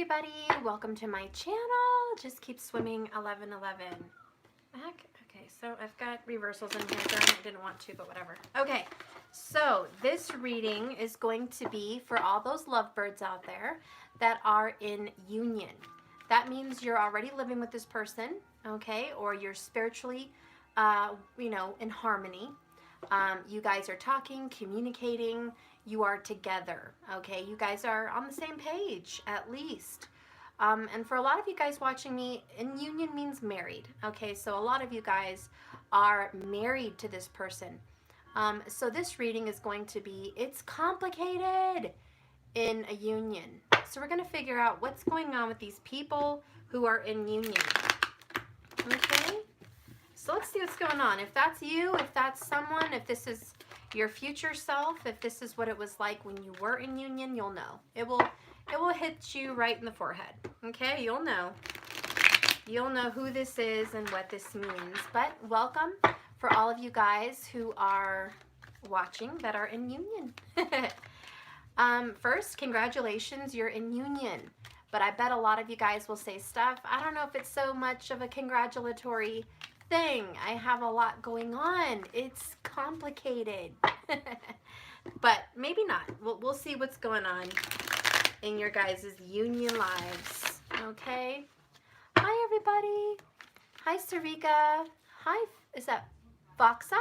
everybody, welcome to my channel. Just keep swimming 1111. Heck, okay, so I've got reversals in here. Darn, I didn't want to, but whatever. Okay, so this reading is going to be for all those lovebirds out there that are in union. That means you're already living with this person, okay, or you're spiritually, in harmony. You guys are talking, communicating, you are together, okay? You guys are on the same page, at least. And for a lot of you guys watching me, in union means married, okay? So a lot of you guys are married to this person. So this reading is going to be, it's complicated in a union. So we're going to figure out what's going on with these people who are in union, okay? So let's see what's going on. If that's you, if that's someone, if this is your future self, if this is what it was like when you were in union, you'll know. It will hit you right in the forehead. Okay, you'll know. You'll know who this is and what this means. But welcome for all of you guys who are watching that are in union. First, congratulations, you're in union. But I bet a lot of you guys will say, Steph, I don't know if it's so much of a congratulatory thing. I have a lot going on. It's complicated. But maybe not. We'll see what's going on in your guys' union lives. Okay? Hi, everybody. Hi, Sarika. Hi, is that Foxa?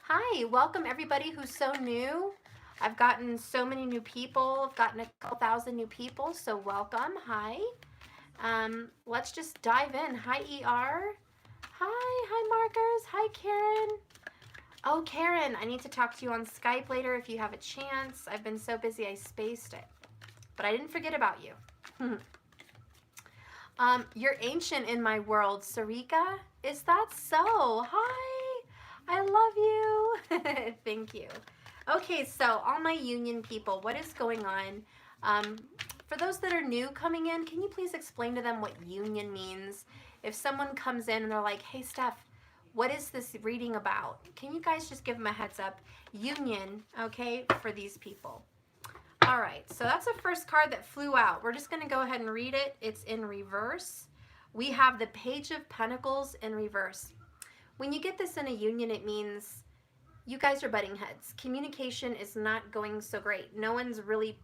Hi, welcome everybody who's so new. I've gotten so many new people. I've gotten a couple thousand new people, so welcome. Hi. Let's just dive in. Hi, ER. Hi, Markers. Hi, Karen. Oh, Karen, I need to talk to you on Skype later if you have a chance. I've been so busy I spaced it. But I didn't forget about you. You're ancient in my world, Sarika. Is that so? Hi. I love you. Thank you. Okay, so all my union people, what is going on? For those that are new coming in, can you please explain to them what union means? If someone comes in and they're like, hey, Steph, what is this reading about? Can you guys just give them a heads up? Union, okay, for these people. All right, so that's the first card that flew out. We're just going to go ahead and read it. It's in reverse. We have the Page of Pentacles in reverse. When you get this in a union, it means you guys are butting heads. Communication is not going so great. No one's really,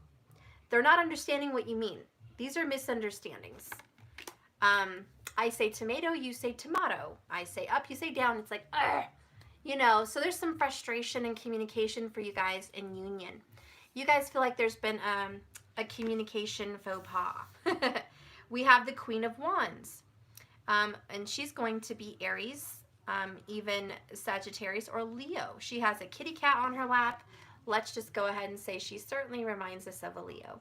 they're not understanding what you mean. These are misunderstandings. I say tomato, you say tomato. I say up, you say down. It's like, ugh. You know, so there's some frustration in communication for you guys in union. You guys feel like there's been a communication faux pas. We have the Queen of Wands. And she's going to be Aries, even Sagittarius or Leo. She has a kitty cat on her lap. Let's just go ahead and say she certainly reminds us of a Leo.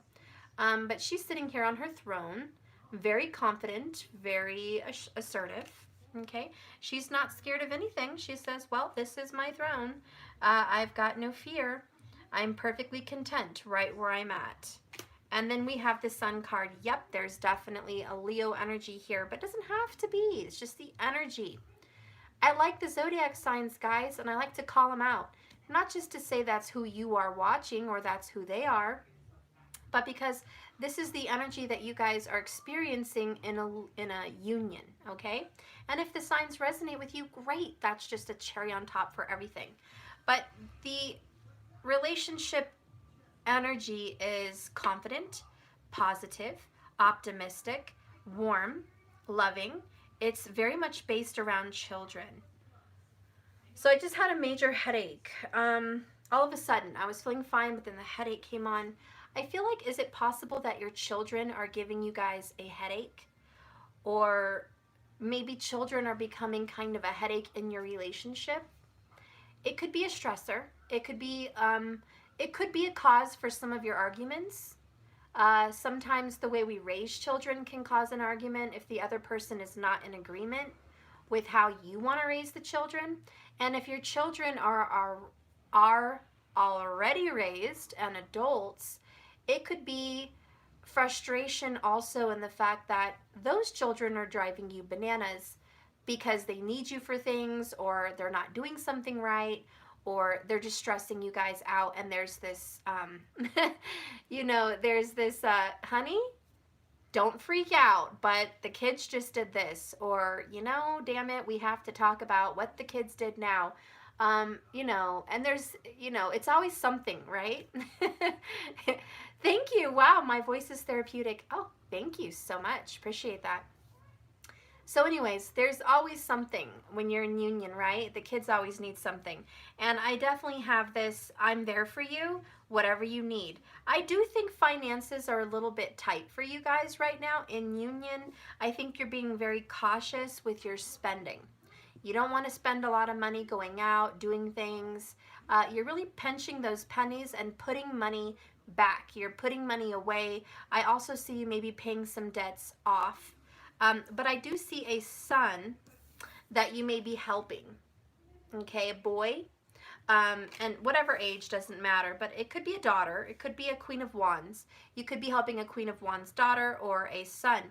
But she's sitting here on her throne, very confident, very assertive. Okay, she's not scared of anything. She says, well, this is my throne. I've got no fear. I'm perfectly content right where I'm at. And then we have the Sun card. Yep, there's definitely a Leo energy here, but it doesn't have to be. It's just the energy. I like the zodiac signs, guys, and I like to call them out. Not just to say that's who you are watching or that's who they are, but because this is the energy that you guys are experiencing in a union, okay? And if the signs resonate with you, great. That's just a cherry on top for everything. But the relationship energy is confident, positive, optimistic, warm, loving. It's very much based around children. So I just had a major headache. All of a sudden, I was feeling fine, but then the headache came on. I feel like, is it possible that your children are giving you guys a headache? Or maybe children are becoming kind of a headache in your relationship? It could be a stressor. It could be a cause for some of your arguments. Sometimes the way we raise children can cause an argument if the other person is not in agreement with how you want to raise the children. And if your children are already raised and adults, it could be frustration also in the fact that those children are driving you bananas because they need you for things, or they're not doing something right, or they're just stressing you guys out. And there's this, there's this, honey, don't freak out, but the kids just did this, or, damn it, we have to talk about what the kids did now. And there's, it's always something, right? Thank you. Wow, my voice is therapeutic. Oh, thank you so much. Appreciate that. So anyways, there's always something when you're in union, right? The kids always need something. And I definitely have this, I'm there for you, whatever you need. I do think finances are a little bit tight for you guys right now in union. I think you're being very cautious with your spending. You don't want to spend a lot of money going out, doing things. You're really pinching those pennies and putting money back. You're putting money away. I also see you maybe paying some debts off. But I do see a son that you may be helping, okay, a boy, and whatever age doesn't matter, but it could be a daughter, it could be a Queen of Wands. You could be helping a Queen of Wands daughter or a son,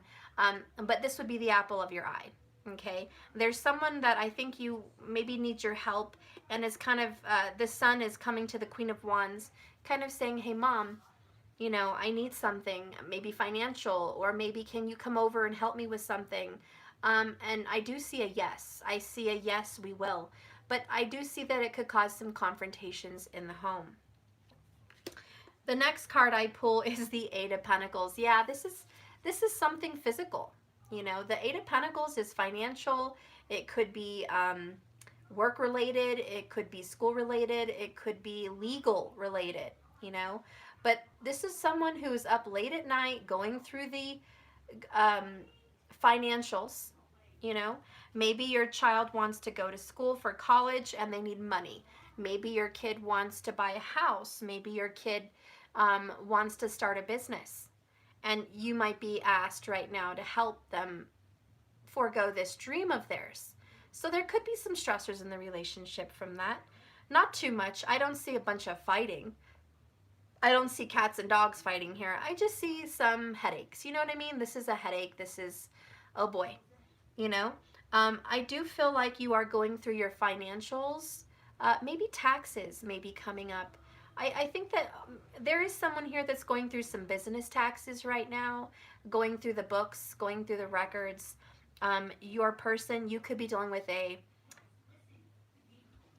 but this would be the apple of your eye, okay? There's someone that I think you maybe needs your help, and is kind of, the son is coming to the Queen of Wands, kind of saying, hey, Mom, I need something, maybe financial, or maybe can you come over and help me with something? And I do see a yes. I see a yes, we will. But I do see that it could cause some confrontations in the home. The next card I pull is the Eight of Pentacles. Yeah, this is something physical. The Eight of Pentacles is financial. It could be work related. It could be school related. It could be legal related. But this is someone who's up late at night going through the financials. Maybe your child wants to go to school for college and they need money. Maybe your kid wants to buy a house. Maybe your kid wants to start a business. And you might be asked right now to help them forego this dream of theirs. So there could be some stressors in the relationship from that. Not too much. I don't see a bunch of fighting. I don't see cats and dogs fighting here. I just see some headaches. You know what I mean? This is a headache. This is, oh boy. I do feel like you are going through your financials. Maybe taxes may be coming up. I think that there is someone here that's going through some business taxes right now, going through the books, going through the records. Your person, you could be dealing with a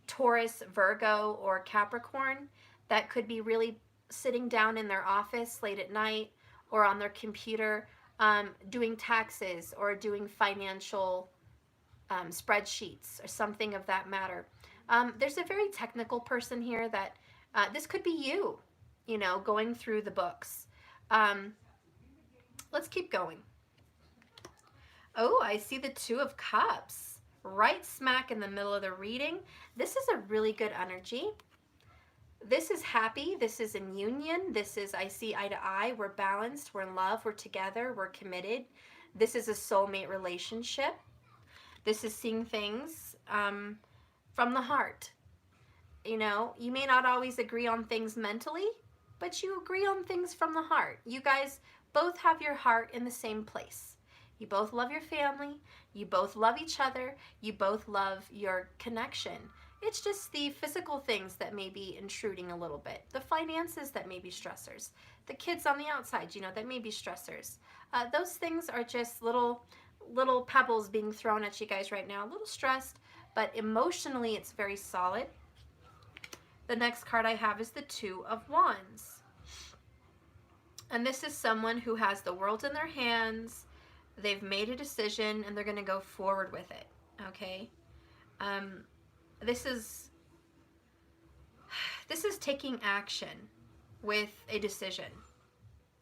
Taurus, Virgo, or Capricorn that could be really sitting down in their office late at night or on their computer doing taxes or doing financial spreadsheets or something of that matter. There's a very technical person here that this could be you, going through the books. Let's keep going. Oh, I see the Two of Cups right smack in the middle of the reading. This is a really good energy. This is happy. This is in union. This is, I see eye to eye. We're balanced. We're in love. We're together. We're committed. This is a soulmate relationship. This is seeing things from the heart. You may not always agree on things mentally, but you agree on things from the heart. You guys both have your heart in the same place. You both love your family. You both love each other. You both love your connection. It's just the physical things that may be intruding a little bit. The finances that may be stressors. The kids on the outside, that may be stressors. Those things are just little pebbles being thrown at you guys right now. A little stressed, but emotionally it's very solid. The next card I have is the Two of Wands. And this is someone who has the world in their hands. They've made a decision and they're going to go forward with it. Okay? This is taking action with a decision.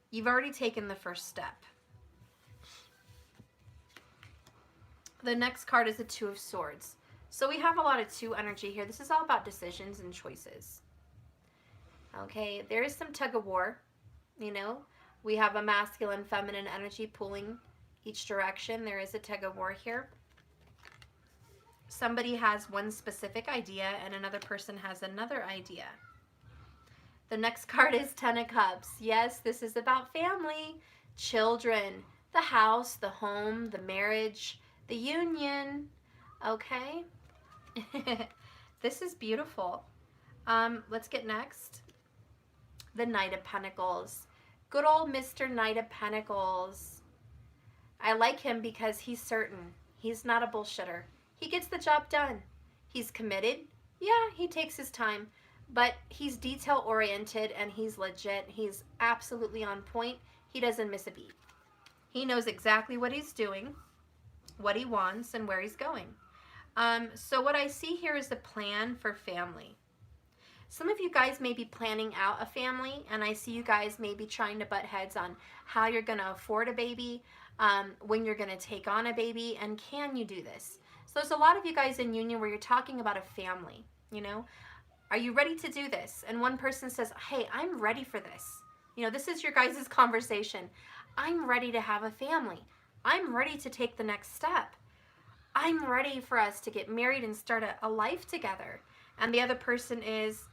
You've already taken the first step. The next card is the Two of Swords. So we have a lot of two energy here. This is all about decisions and choices. Okay, there is some tug of war. We have a masculine, feminine energy pulling each direction. There is a tug of war here. Somebody has one specific idea and another person has another idea. The next card is Ten of Cups. Yes, this is about family, children, the house, the home, the marriage, the union. Okay? This is beautiful. Let's get next. The Knight of Pentacles. Good old Mr. Knight of Pentacles. I like him because he's certain. He's not a bullshitter. He gets the job done. He's committed. Yeah, he takes his time, but he's detail oriented and he's legit. He's absolutely on point. He doesn't miss a beat. He knows exactly what he's doing, what he wants, and where he's going. So what I see here is a plan for family. Some of you guys may be planning out a family, and I see you guys may be trying to butt heads on how you're going to afford a baby, when you're going to take on a baby, and can you do this? So there's a lot of you guys in union where you're talking about a family, you know. Are you ready to do this? And one person says, hey, I'm ready for this. You know, this is your guys' conversation. I'm ready to have a family. I'm ready to take the next step. I'm ready for us to get married and start a life together. And the other person is,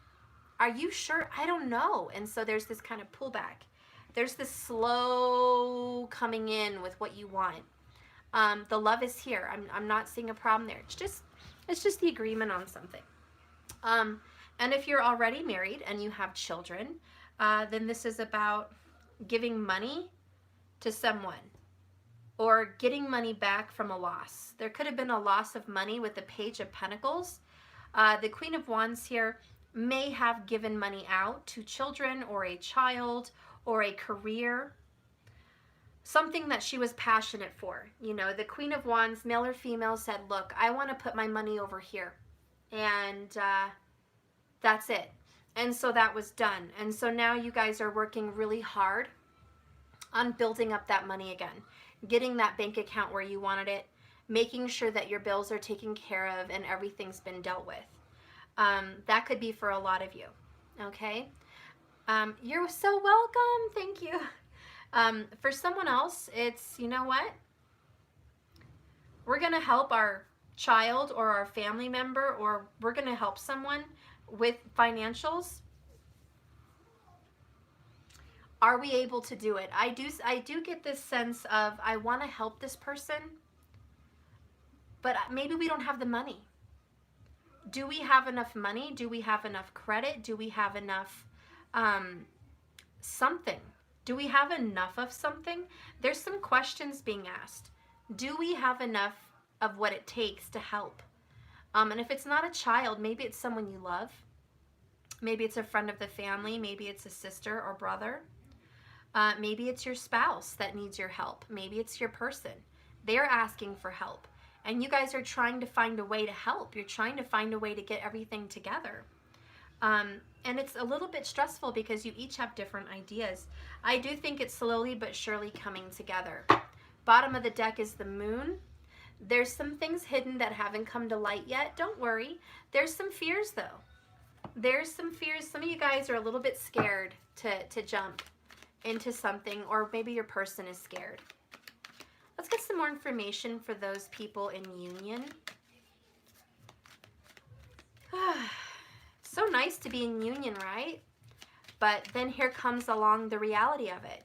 are you sure? I don't know. And so there's this kind of pullback. There's this slow coming in with what you want. The love is here. I'm not seeing a problem there. It's just the agreement on something. And if you're already married and you have children, then this is about giving money to someone or getting money back from a loss. There could have been a loss of money with the Page of Pentacles. The Queen of Wands here may have given money out to children or a child or a career, something that she was passionate for. You know, the Queen of Wands, male or female, said, look, I want to put my money over here. And that's it. And so that was done. And so now you guys are working really hard on building up that money again, getting that bank account where you wanted it, making sure that your bills are taken care of and everything's been dealt with. That could be for a lot of you, okay? You're so welcome. Thank you. For someone else, it's, you know what? We're going to help our child or our family member, or we're going to help someone with financials. Are we able to do it? I do get this sense of I want to help this person, but maybe we don't have the money. Do we have enough money? Do we have enough credit? Do we have enough something? Do we have enough of something? There's some questions being asked. Do we have enough of what it takes to help? And if it's not a child, maybe it's someone you love. Maybe it's a friend of the family. Maybe it's a sister or brother. Maybe it's your spouse that needs your help. Maybe it's your person. They're asking for help. And you guys are trying to find a way to help. You're trying to find a way to get everything together. And it's a little bit stressful because you each have different ideas. I do think it's slowly but surely coming together. Bottom of the deck is the moon. There's some things hidden that haven't come to light yet. Don't worry. There's some fears though. There's some fears. Some of you guys are a little bit scared to jump into something, or maybe your person is scared. Let's get some more information for those people in union. So nice to be in union, right? But then here comes along the reality of it.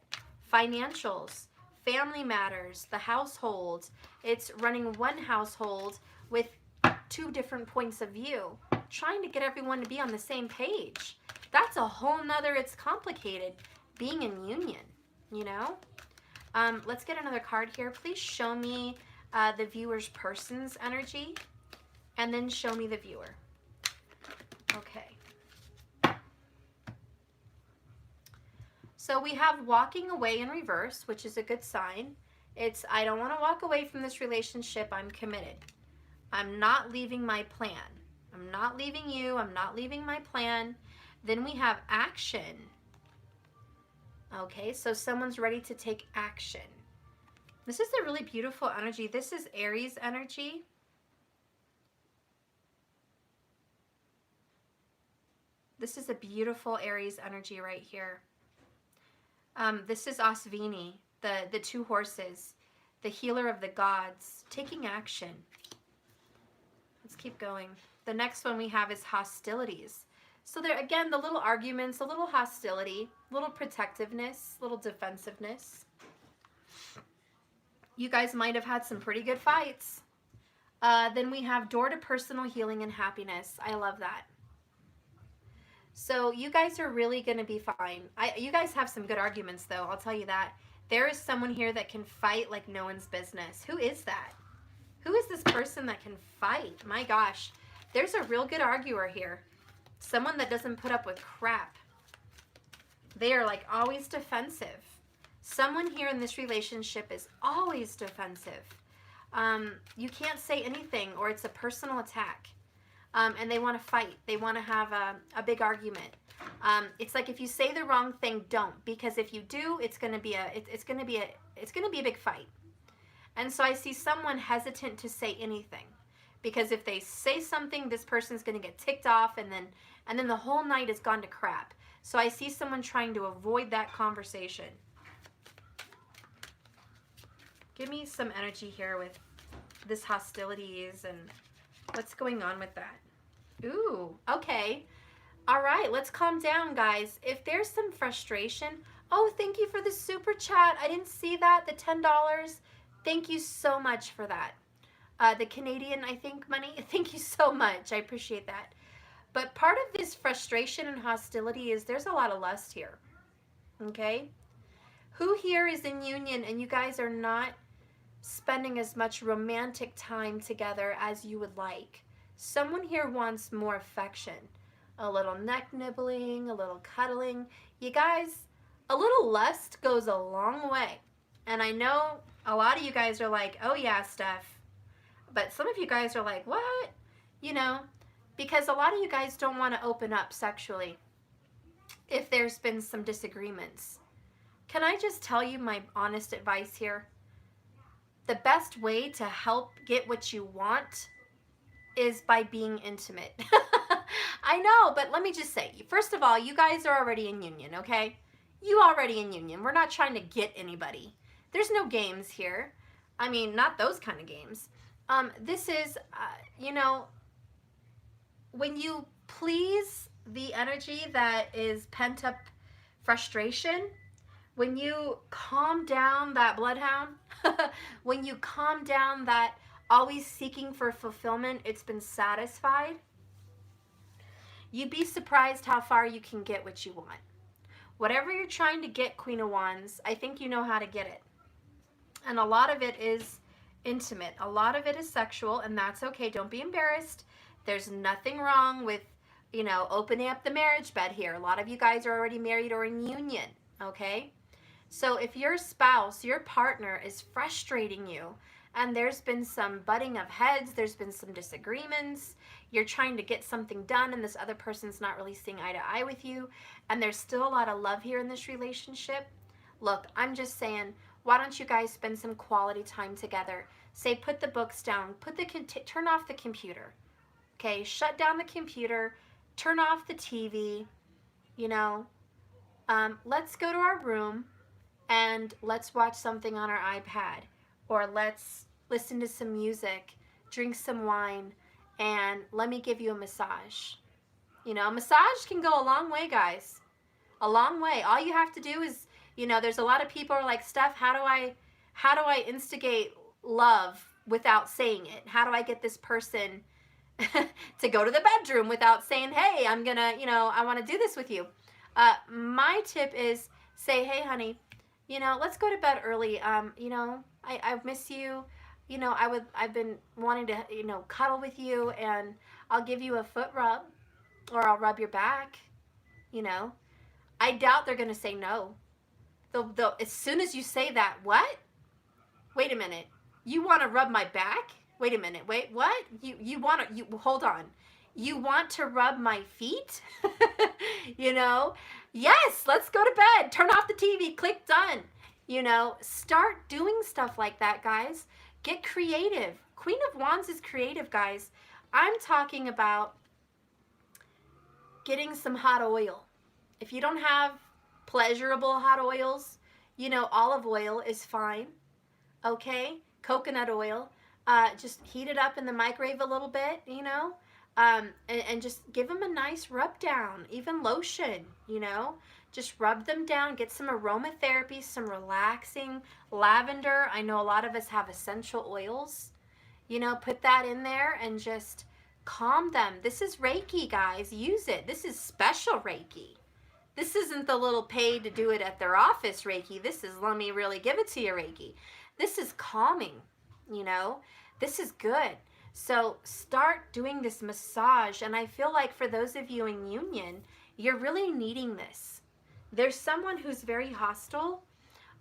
Financials, family matters, the household. It's running one household with two different points of view, trying to get everyone to be on the same page. That's a whole nother, it's complicated being in union, you know? Let's get another card here. Please show me the viewer's person's energy, and then show me the viewer. Okay. So we have walking away in reverse, which is a good sign. It's, I don't want to walk away from this relationship. I'm committed. I'm not leaving my plan. I'm not leaving you. I'm not leaving my plan. Then we have action. Okay, so someone's ready to take action. This is a really beautiful energy. This is Aries energy. This is a beautiful Aries energy right here. This is Asvini, the two horses, the healer of the gods, taking action. Let's keep going. The next one we have is hostilities. So there, again, the little arguments, a little hostility, little protectiveness, little defensiveness. You guys might have had some pretty good fights. Then we have door to personal healing and happiness. I love that. So you guys are really going to be fine. You guys have some good arguments, though. I'll tell you that. There is someone here that can fight like no one's business. Who is that? Who is this person that can fight? My gosh. There's a real good arguer here. Someone that doesn't put up with crap. They are like always defensive. Someone here in this relationship is always defensive. You can't say anything or it's a personal attack. And they want to fight. They want to have a big argument. It's like if you say the wrong thing, don't, because if you do, it's going to be a big fight. And so I see someone hesitant to say anything, because if they say something, this person's going to get ticked off, and then the whole night has gone to crap. So I see someone trying to avoid that conversation. Give me some energy here with this hostilities and what's going on with that. Ooh, okay. All right, let's calm down, guys. If there's some frustration, oh, thank you for the super chat. I didn't see that, the $10. Thank you so much for that. The Canadian, I think, money. Thank you so much. I appreciate that. But part of this frustration and hostility is there's a lot of lust here. Okay? Who here is in union and you guys are not spending as much romantic time together as you would like? Someone here wants more affection. A little neck nibbling, a little cuddling. You guys, a little lust goes a long way. And I know a lot of you guys are like, oh yeah, Steph. But some of you guys are like, what? You know, because a lot of you guys don't want to open up sexually if there's been some disagreements. Can I just tell you my honest advice here? The best way to help get what you want is by being intimate. I know, but let me just say, first of all, you guys are already in union, okay? You already in union. We're not trying to get anybody. There's no games here. I mean, not those kind of games. This is, you know, when you please the energy that is pent up frustration, when you calm down that bloodhound, when you calm down that always seeking for fulfillment, it's been satisfied, you'd be surprised how far you can get what you want. Whatever you're trying to get, Queen of Wands, I think you know how to get it. And a lot of it is intimate. A lot of it is sexual, and that's okay. Don't be embarrassed. There's nothing wrong with, you know, opening up the marriage bed here. A lot of you guys are already married or in union, okay? So if your spouse, your partner is frustrating you, and there's been some butting of heads, there's been some disagreements, you're trying to get something done and this other person's not really seeing eye to eye with you, and there's still a lot of love here in this relationship, look, I'm just saying, why don't you guys spend some quality time together? Say, put the books down, turn off the computer, okay? Shut down the computer, turn off the TV, you know, let's go to our room and let's watch something on our iPad, or let's listen to some music, drink some wine, and let me give you a massage. You know, a massage can go a long way, guys. A long way. All you have to do is, you know, there's a lot of people who are like, Steph, how do I instigate love without saying it? How do I get this person to go to the bedroom without saying, hey, I'm gonna, you know, I want to do this with you? My tip is say, hey, honey, you know, let's go to bed early. You know, I miss you. You know, I've been wanting to, you know, cuddle with you, and I'll give you a foot rub, or I'll rub your back. You know, I doubt they're gonna say no. They'll as soon as you say that, what? Wait a minute. You want to rub my back? Wait a minute. Wait, what? You want to? Hold on. You want to rub my feet? You know? Yes, let's go to bed. Turn off the TV. Click done. You know, start doing stuff like that, guys. Get creative. Queen of Wands is creative, guys. I'm talking about getting some hot oil. If you don't have pleasurable hot oils, you know, olive oil is fine. Okay? Coconut oil. Just heat it up in the microwave a little bit, you know? And just give them a nice rub down, even lotion, you know, just rub them down, get some aromatherapy, some relaxing lavender. I know a lot of us have essential oils, you know, put that in there and just calm them. This is Reiki, guys. Use it. This is special Reiki. This isn't the little paid to do it at their office Reiki. This is, let me really give it to you Reiki. This is calming, you know? This is good. So start doing this massage. And I feel like for those of you in union, you're really needing this. There's someone who's very hostile.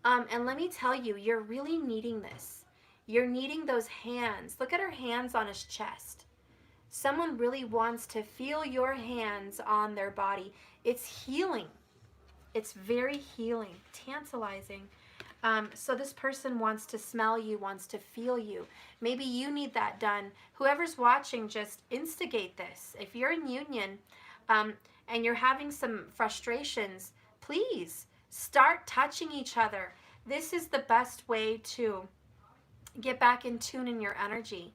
And let me tell you, you're really needing this. You're needing those hands. Look at her hands on his chest. Someone really wants to feel your hands on their body. It's healing. It's very healing, tantalizing. So this person wants to smell you, wants to feel you. Maybe you need that done. Whoever's watching, just instigate this. If you're in union and you're having some frustrations, please start touching each other. This is the best way to get back in tune in your energy.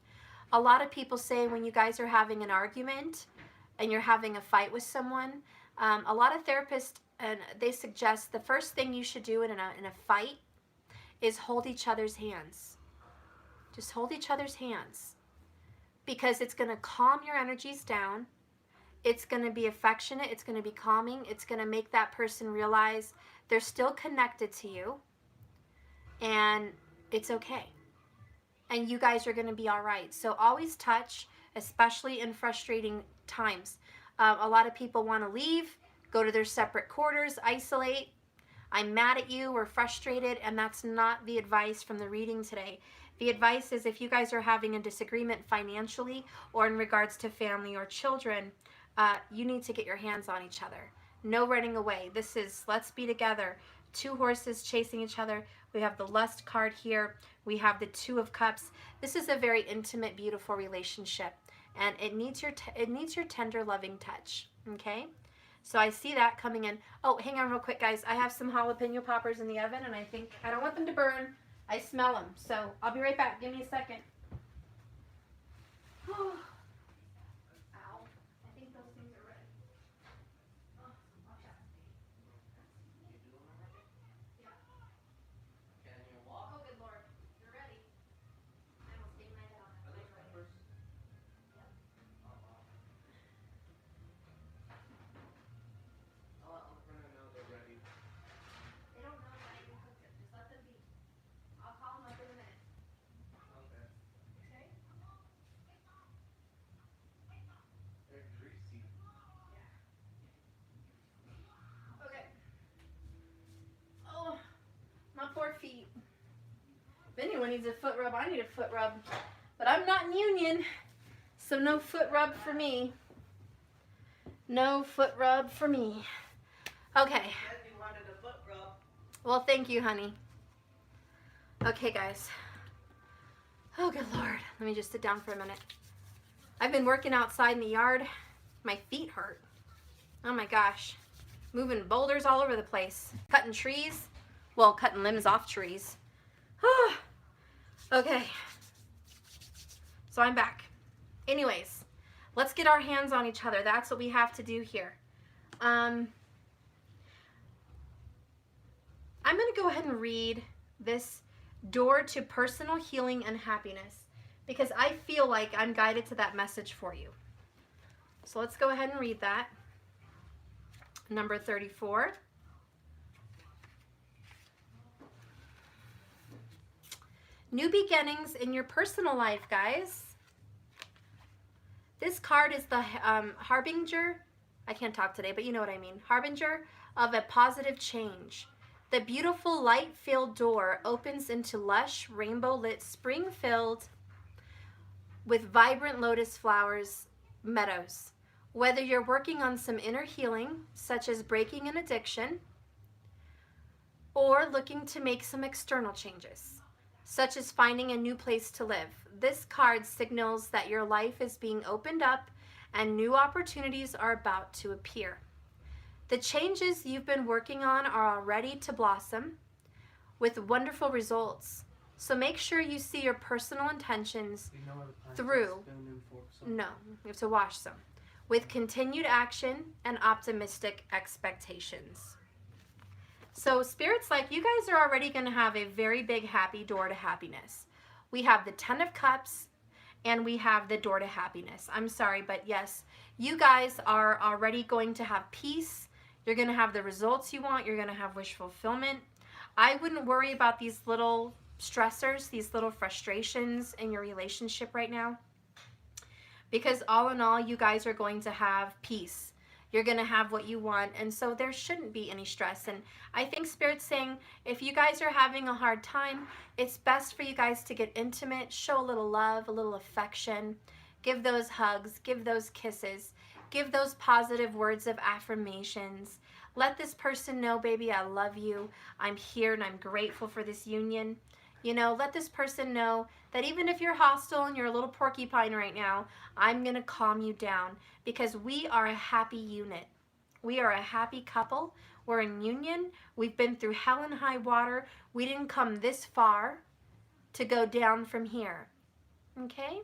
A lot of people say when you guys are having an argument and you're having a fight with someone, a lot of therapists, and they suggest the first thing you should do in a fight is hold each other's hands. Just hold each other's hands, because it's going to calm your energies down. It's going to be affectionate. It's going to be calming. It's going to make that person realize they're still connected to you and it's okay. And you guys are going to be all right. So always touch, especially in frustrating times. A lot of people want to leave, go to their separate quarters, isolate. I'm mad at you, we're frustrated, and that's not the advice from the reading today. The advice is if you guys are having a disagreement financially or in regards to family or children, you need to get your hands on each other. No running away. This is let's be together. Two horses chasing each other. We have the lust card here. We have the Two of Cups. This is a very intimate, beautiful relationship, and it needs your tender, loving touch. Okay? So I see that coming in. Oh, hang on real quick, guys. I have some jalapeno poppers in the oven, and I don't want them to burn. I smell them. So I'll be right back. Give me a second. Ow. I think those things are ready. Oh, okay. Yeah. Can you walk? Oh, good Lord. You're ready. I almost hit my head on Are that. those peppers? Yep. Oh, wow. I'll let them know they're ready. They don't know that I even cooked it. Just let them be. I'll call them up in a minute. Okay. Okay? They're greasy. Yeah. Okay. Oh, my poor feet. If anyone needs a foot rub, I need a foot rub. But I'm not in union, so no foot rub for me. No foot rub for me. Okay. Said you wanted a foot rub. Well, thank you, honey. Okay, guys. Oh, good Lord. Let me just sit down for a minute. I've been working outside in the yard. My feet hurt. Oh my gosh. Moving boulders all over the place. Cutting trees. Well, cutting limbs off trees. Okay. So I'm back. Anyways, let's get our hands on each other. That's what we have to do here. I'm going to go ahead and read this door to personal healing and happiness because I feel like I'm guided to that message for you. So let's go ahead and read that. Number 34. New beginnings in your personal life, guys. This card is the harbinger. I can't talk today, but you know what I mean. Harbinger of a positive change. The beautiful light-filled door opens into lush, rainbow-lit, spring-filled with vibrant lotus flowers meadows. Whether you're working on some inner healing, such as breaking an addiction, or looking to make some external changes, such as finding a new place to live, this card signals that your life is being opened up and new opportunities are about to appear. The changes you've been working on are ready to blossom with wonderful results. So make sure you see your personal intentions through. No, you have to wash some. With continued action and optimistic expectations. So Spirit's like, you guys are already going to have a very big happy door to happiness. We have the 10 of Cups and we have the door to happiness. I'm sorry, but yes, you guys are already going to have peace. You're going to have the results you want. You're going to have wish fulfillment. I wouldn't worry about these little stressors, these little frustrations in your relationship right now, because all in all, you guys are going to have peace. You're going to have what you want, and so there shouldn't be any stress. And I think Spirit's saying, if you guys are having a hard time, it's best for you guys to get intimate, show a little love, a little affection, give those hugs, give those kisses, give those positive words of affirmations. Let this person know, baby, I love you. I'm here and I'm grateful for this union. You know, let this person know that even if you're hostile and you're a little porcupine right now, I'm going to calm you down, because we are a happy unit. We are a happy couple. We're in union. We've been through hell and high water. We didn't come this far to go down from here. Okay?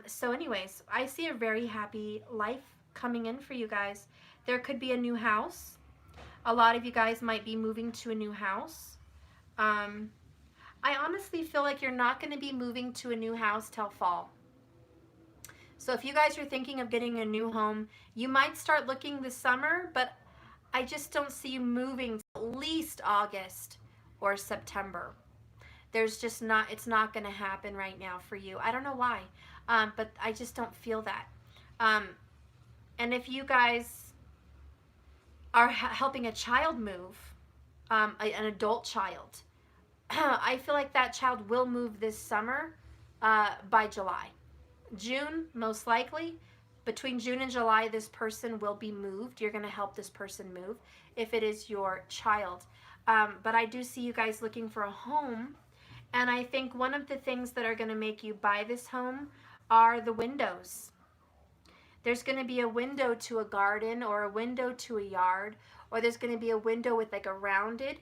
So anyways, I see a very happy life coming in for you guys. There could be a new house. A lot of you guys might be moving to a new house. I honestly feel like you're not going to be moving to a new house till fall. So if you guys are thinking of getting a new home, you might start looking this summer, but I just don't see you moving till at least August or September. There's just not, it's not going to happen right now for you. I don't know why, but I just don't feel that. And if you guys are helping a child move, an adult child, I feel like that child will move this summer by July. June, most likely. Between June and July, this person will be moved. You're going to help this person move if it is your child. But I do see you guys looking for a home. And I think one of the things that are going to make you buy this home are the windows. There's going to be a window to a garden or a window to a yard, or there's going to be a window with like a rounded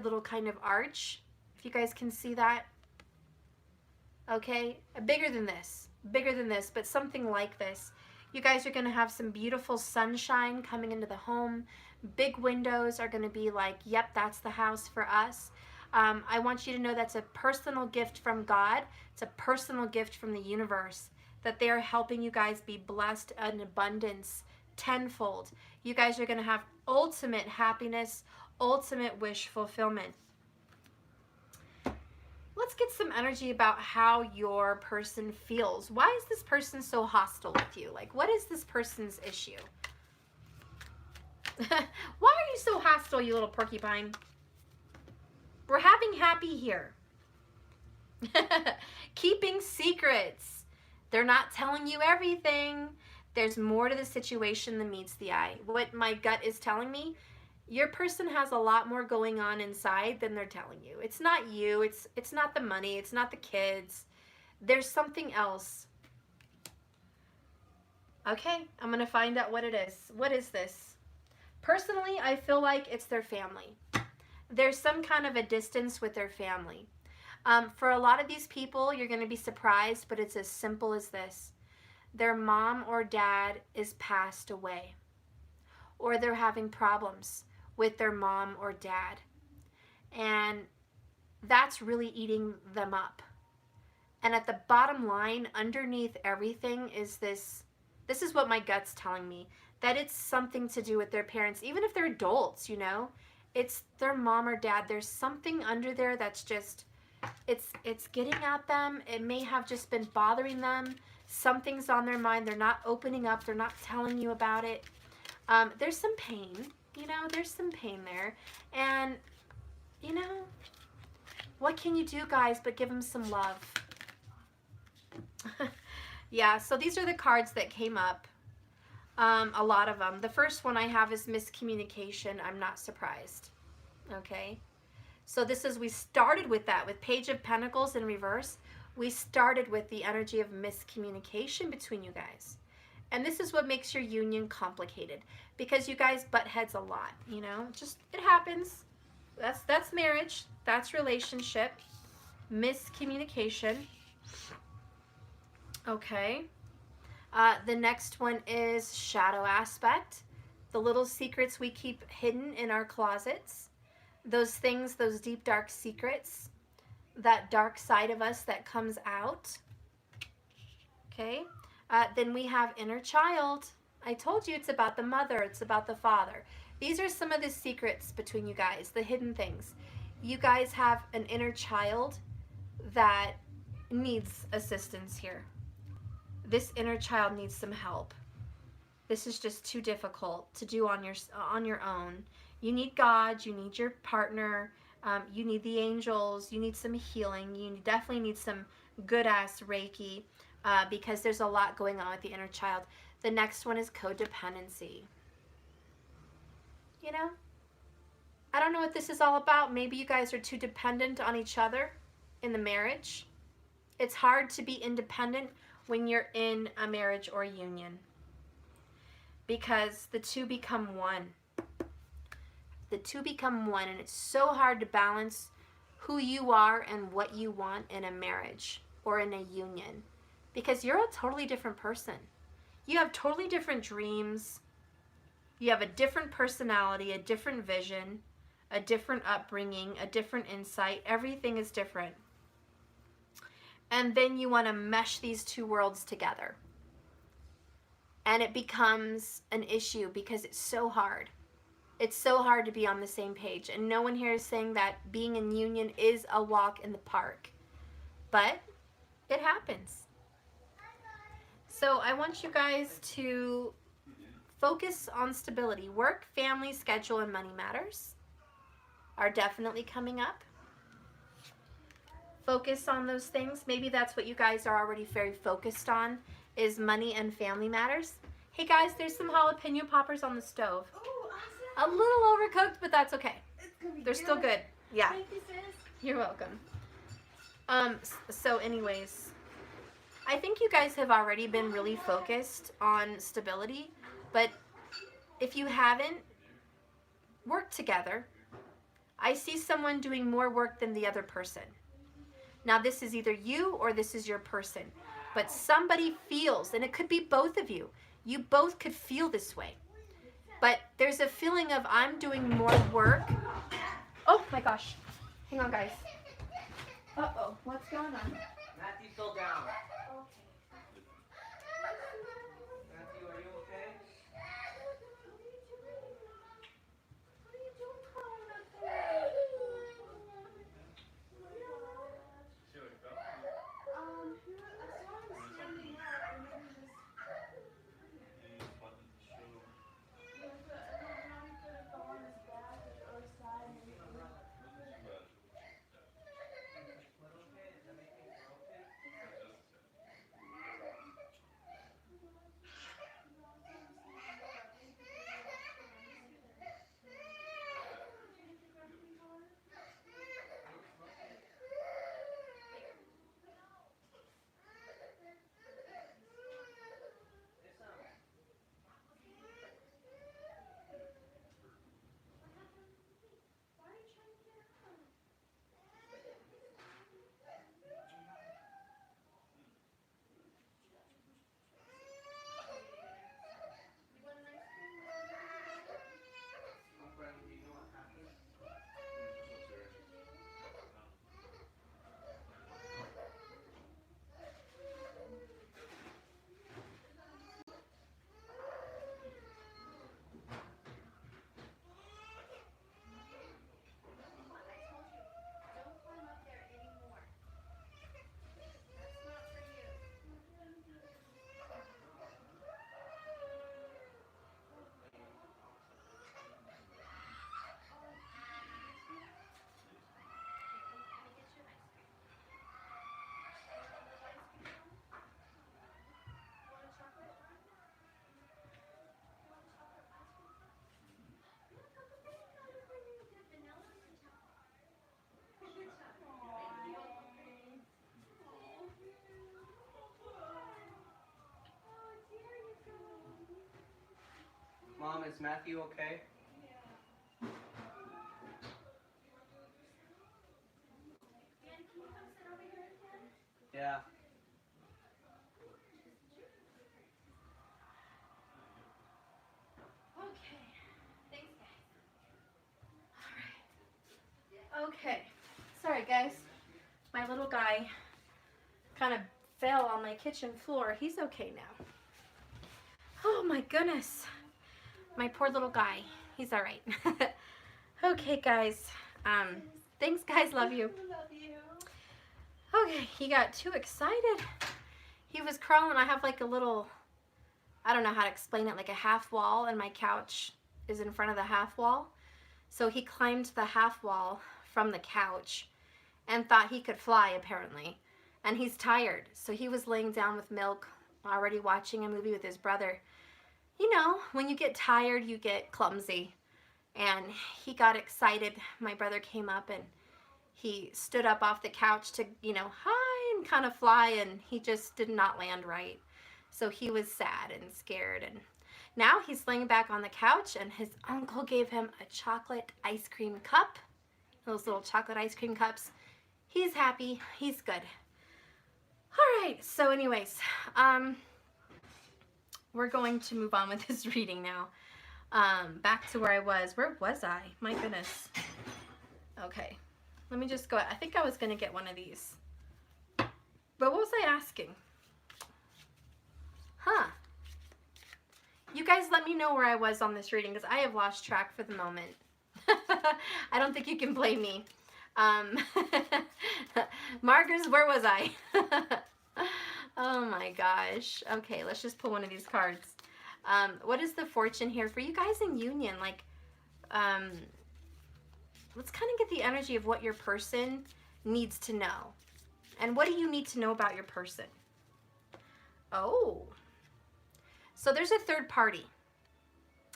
little kind of arch, if you guys can see that. Okay, bigger than this, but something like this. You guys are going to have some beautiful sunshine coming into the home. Big windows are going to be like, yep, that's the house for us. I want you to know that's a personal gift from God. It's a personal gift from the universe, that they are helping you guys be blessed in abundance tenfold. You guys are going to have ultimate happiness, ultimate wish fulfillment. Let's get some energy about how your person feels. Why is this person so hostile with you? Like, what is this person's issue? Why are you so hostile, you little porcupine? We're having happy here. Keeping secrets. They're not telling you everything. There's more to the situation than meets the eye. What my gut is telling me, your person has a lot more going on inside than they're telling you. It's not you. It's not the money. It's not the kids. There's something else. Okay, I'm going to find out what it is. What is this? Personally, I feel like it's their family. There's some kind of a distance with their family. For a lot of these people, you're going to be surprised, but it's as simple as this. Their mom or dad is passed away, or they're having problems with their mom or dad, and that's really eating them up. And at the bottom line, underneath everything is this is what my gut's telling me, that it's something to do with their parents. Even if they're adults, you know, it's their mom or dad. There's something under there that's just, it's getting at them. It may have just been bothering them. Something's on their mind. They're not opening up. They're not telling you about it. There's some pain, you know, there's some pain there. And, you know, what can you do, guys, but give them some love? Yeah, so these are the cards that came up. A lot of them. The first one I have is miscommunication. I'm not surprised. Okay. So this is, we started with that, with Page of Pentacles in reverse. We started with the energy of miscommunication between you guys. And this is what makes your union complicated, because you guys butt heads a lot, you know, just, it happens. That's marriage. That's relationship. Miscommunication. Okay. The next one is shadow aspect. The little secrets we keep hidden in our closets. Those things, those deep, dark secrets. That dark side of us that comes out. Okay. Then we have inner child. I told you it's about the mother, it's about the father. These are some of the secrets between you guys, the hidden things. You guys have an inner child that needs assistance here. This inner child needs some help. This is just too difficult to do on your own. You need God, you need your partner, you need the angels, you need some healing, you definitely need some good ass Reiki, because there's a lot going on with the inner child. The next one is codependency. You know, I don't know what this is all about. Maybe you guys are too dependent on each other in the marriage. It's hard to be independent when you're in a marriage or a union because the two become one. The two become one, and it's so hard to balance who you are and what you want in a marriage or in a union because you're a totally different person. You have totally different dreams. You have a different personality, a different vision, a different upbringing, a different insight. Everything is different. And then you want to mesh these two worlds together. And it becomes an issue because it's so hard. It's so hard to be on the same page. And no one here is saying that being in union is a walk in the park. But it happens. So I want you guys to focus on stability. Work, family, schedule, and money matters are definitely coming up. Focus on those things. Maybe that's what you guys are already very focused on, is money and family matters. Hey guys, there's some jalapeno poppers on the stove. Ooh, awesome. A little overcooked, but that's okay. It's gonna be They're still good. Yeah. Thank you, sis. You're welcome. So anyways, I think you guys have already been really focused on stability, but if you haven't, work together. I see someone doing more work than the other person. Now this is either you or this is your person, but somebody feels, and it could be both of you. You both could feel this way. But there's a feeling of I'm doing more work. Oh my gosh. Hang on, guys. Uh-oh, what's going on? Matthew fell down. Okay. Matthew, are you okay? See what he fell? Mom, is Matthew okay? Yeah. Okay. Thanks, guys. All right. Okay. Sorry, guys. My little guy kind of fell on my kitchen floor. He's okay now. Oh my goodness. My poor little guy. He's all right. Okay, guys. Thanks, guys. Love you. Love you. Okay, he got too excited. He was crawling. I have like a little, I don't know how to explain it, like a half wall, and my couch is in front of the half wall. So he climbed the half wall from the couch and thought he could fly, apparently. And he's tired. So he was laying down with milk, already watching a movie with his brother. You know, when you get tired, you get clumsy. And he got excited. My brother came up and he stood up off the couch to, you know, hi, and kind of fly, and he just did not land right. So he was sad and scared. And now he's laying back on the couch, and his uncle gave him a chocolate ice cream cup. Those little chocolate ice cream cups. He's happy. He's good. All right. So anyways, we're going to move on with this reading now. Back to where I was. Where was I? My goodness. Okay. Let me just go. I think I was going to get one of these. But what was I asking? Huh. You guys let me know where I was on this reading, because I have lost track for the moment. I don't think you can blame me. Marcus, where was I? Oh my gosh. Okay, let's just pull one of these cards. What is the fortune here for you guys in union? Like, let's kind of get the energy of what your person needs to know. And what do you need to know about your person? Oh. So there's a third party.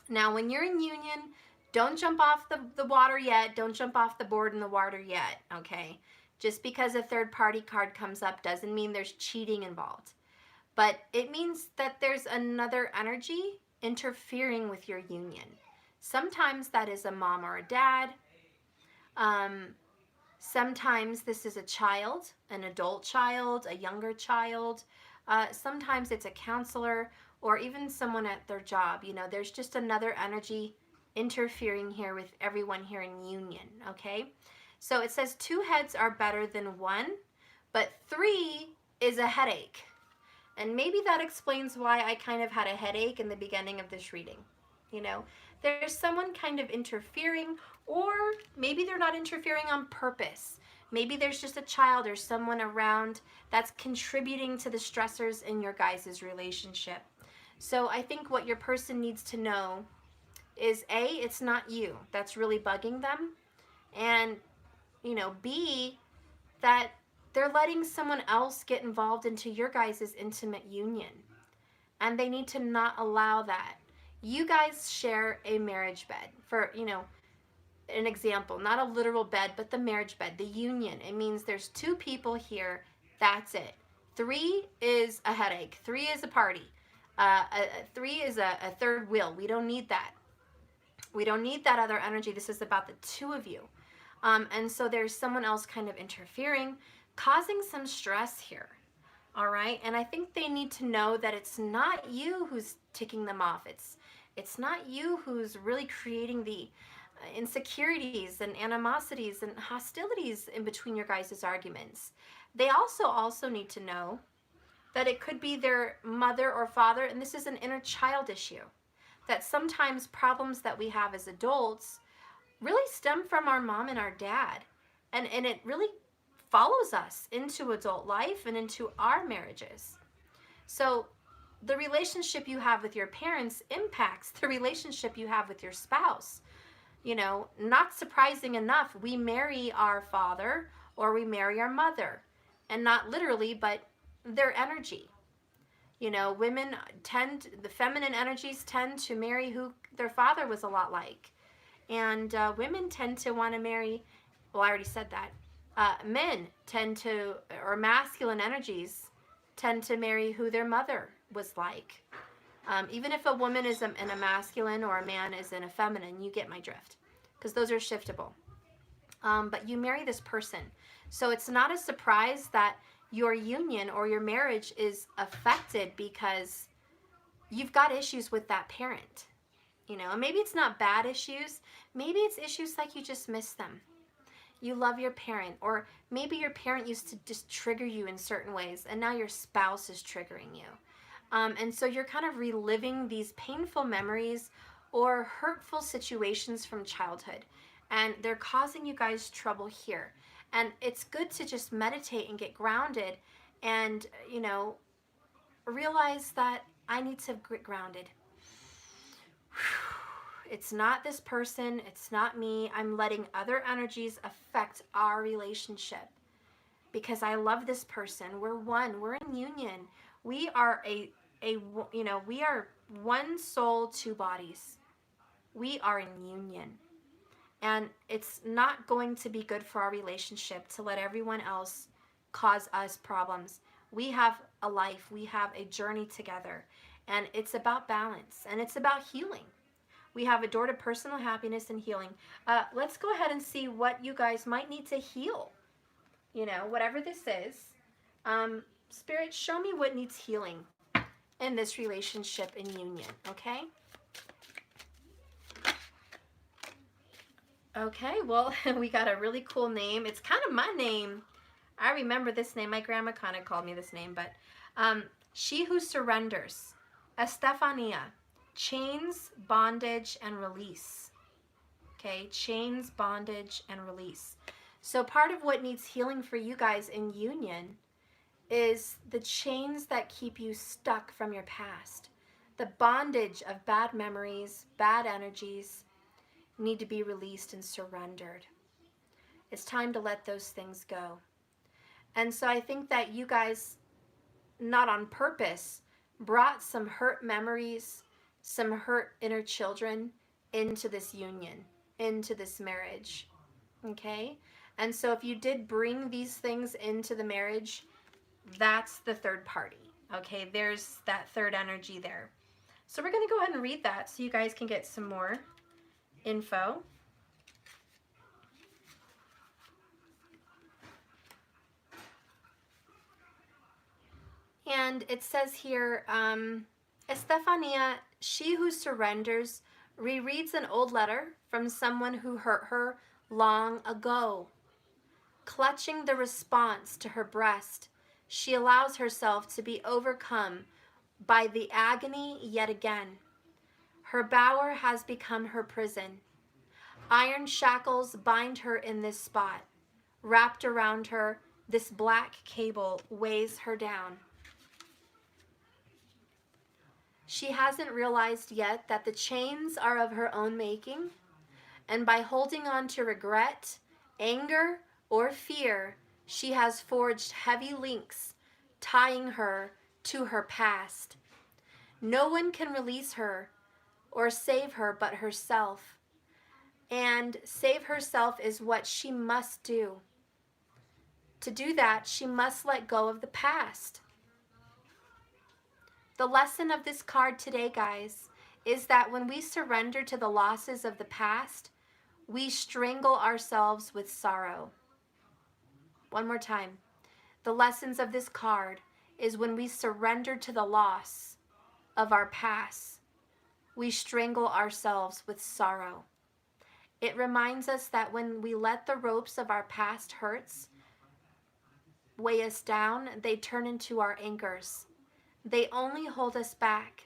Now, when you're in union, don't jump off the water yet. Don't jump off the board in the water yet, okay? Just because a third party card comes up doesn't mean there's cheating involved. But it means that there's another energy interfering with your union. Sometimes that is a mom or a dad. Sometimes this is a child, an adult child, a younger child. Sometimes it's a counselor or even someone at their job. You know, there's just another energy interfering here with everyone here in union, okay? So it says 2 heads are better than 1, but 3 is a headache. And maybe that explains why I kind of had a headache in the beginning of this reading. You know, there's someone kind of interfering, or maybe they're not interfering on purpose. Maybe there's just a child or someone around that's contributing to the stressors in your guys' relationship. So I think what your person needs to know is A, it's not you that's really bugging them. And, you know, B, that they're letting someone else get involved into your guys' intimate union. And they need to not allow that. You guys share a marriage bed. For, you know, an example, not a literal bed, but the marriage bed, the union. It means there's 2 people here. That's it. 3 is a headache. 3 is a party. 3 is a third wheel. We don't need that. We don't need that other energy. This is about the 2 of you. And so there's someone else kind of interfering, causing some stress here. All right. And I think they need to know that it's not you who's ticking them off. It's not you who's really creating the insecurities and animosities and hostilities in between your guys' arguments. They also need to know that it could be their mother or father, and this is an inner child issue. That sometimes problems that we have as adults really stem from our mom and our dad. And it really follows us into adult life and into our marriages. So the relationship you have with your parents impacts the relationship you have with your spouse. You know, not surprising enough, we marry our father or we marry our mother. And not literally, but their energy. You know, women the feminine energies tend to marry who their father was a lot like. And women tend to want to marry, well, I already said that. Men tend to, or masculine energies tend to marry who their mother was like. Even if a woman is in a masculine or a man is in a feminine, you get my drift. Because those are shiftable. But you marry this person. So it's not a surprise that your union or your marriage is affected because you've got issues with that parent. You know, and maybe it's not bad issues. Maybe it's issues like you just miss them. You love your parent, or maybe your parent used to just trigger you in certain ways, and now your spouse is triggering you. And so you're kind of reliving these painful memories or hurtful situations from childhood. And they're causing you guys trouble here. And it's good to just meditate and get grounded and, realize that I need to get grounded. It's not this person, it's not me. I'm letting other energies affect our relationship because I love this person. We're one, we're in union. We are we are one soul, two bodies. We are in union. And it's not going to be good for our relationship to let everyone else cause us problems. We have a life, we have a journey together, and it's about balance and it's about healing. We have a door to personal happiness and healing. Let's go ahead and see what you guys might need to heal. Whatever this is. Spirit, show me what needs healing in this relationship in union, okay? Okay, well, we got a really cool name. It's kind of my name. I remember this name. My grandma kind of called me this name, but she who surrenders, Estefania, chains, bondage, and release. Okay, chains, bondage, and release. So part of what needs healing for you guys in union is the chains that keep you stuck from your past. The bondage of bad memories, bad energies need to be released and surrendered. It's time to let those things go. And so I think that you guys, not on purpose, brought some hurt memories, some hurt inner children into this union, into this marriage. Okay? And so if you did bring these things into the marriage, that's the third party. Okay? There's that third energy there. So we're going to go ahead and read that so you guys can get some more info. And it says here, Estefania, she who surrenders, rereads an old letter from someone who hurt her long ago. Clutching the response to her breast, she allows herself to be overcome by the agony yet again. Her bower has become her prison. Iron shackles bind her in this spot. Wrapped around her, this black cable weighs her down. She hasn't realized yet that the chains are of her own making, and by holding on to regret, anger, or fear, she has forged heavy links, tying her to her past. No one can release her or save her but herself, and save herself is what she must do. To do that, she must let go of the past. The lesson of this card today, guys, is that when we surrender to the losses of the past, we strangle ourselves with sorrow. One more time. The lessons of this card is when we surrender to the loss of our past, we strangle ourselves with sorrow. It reminds us that when we let the ropes of our past hurts weigh us down, they turn into our anchors. They only hold us back.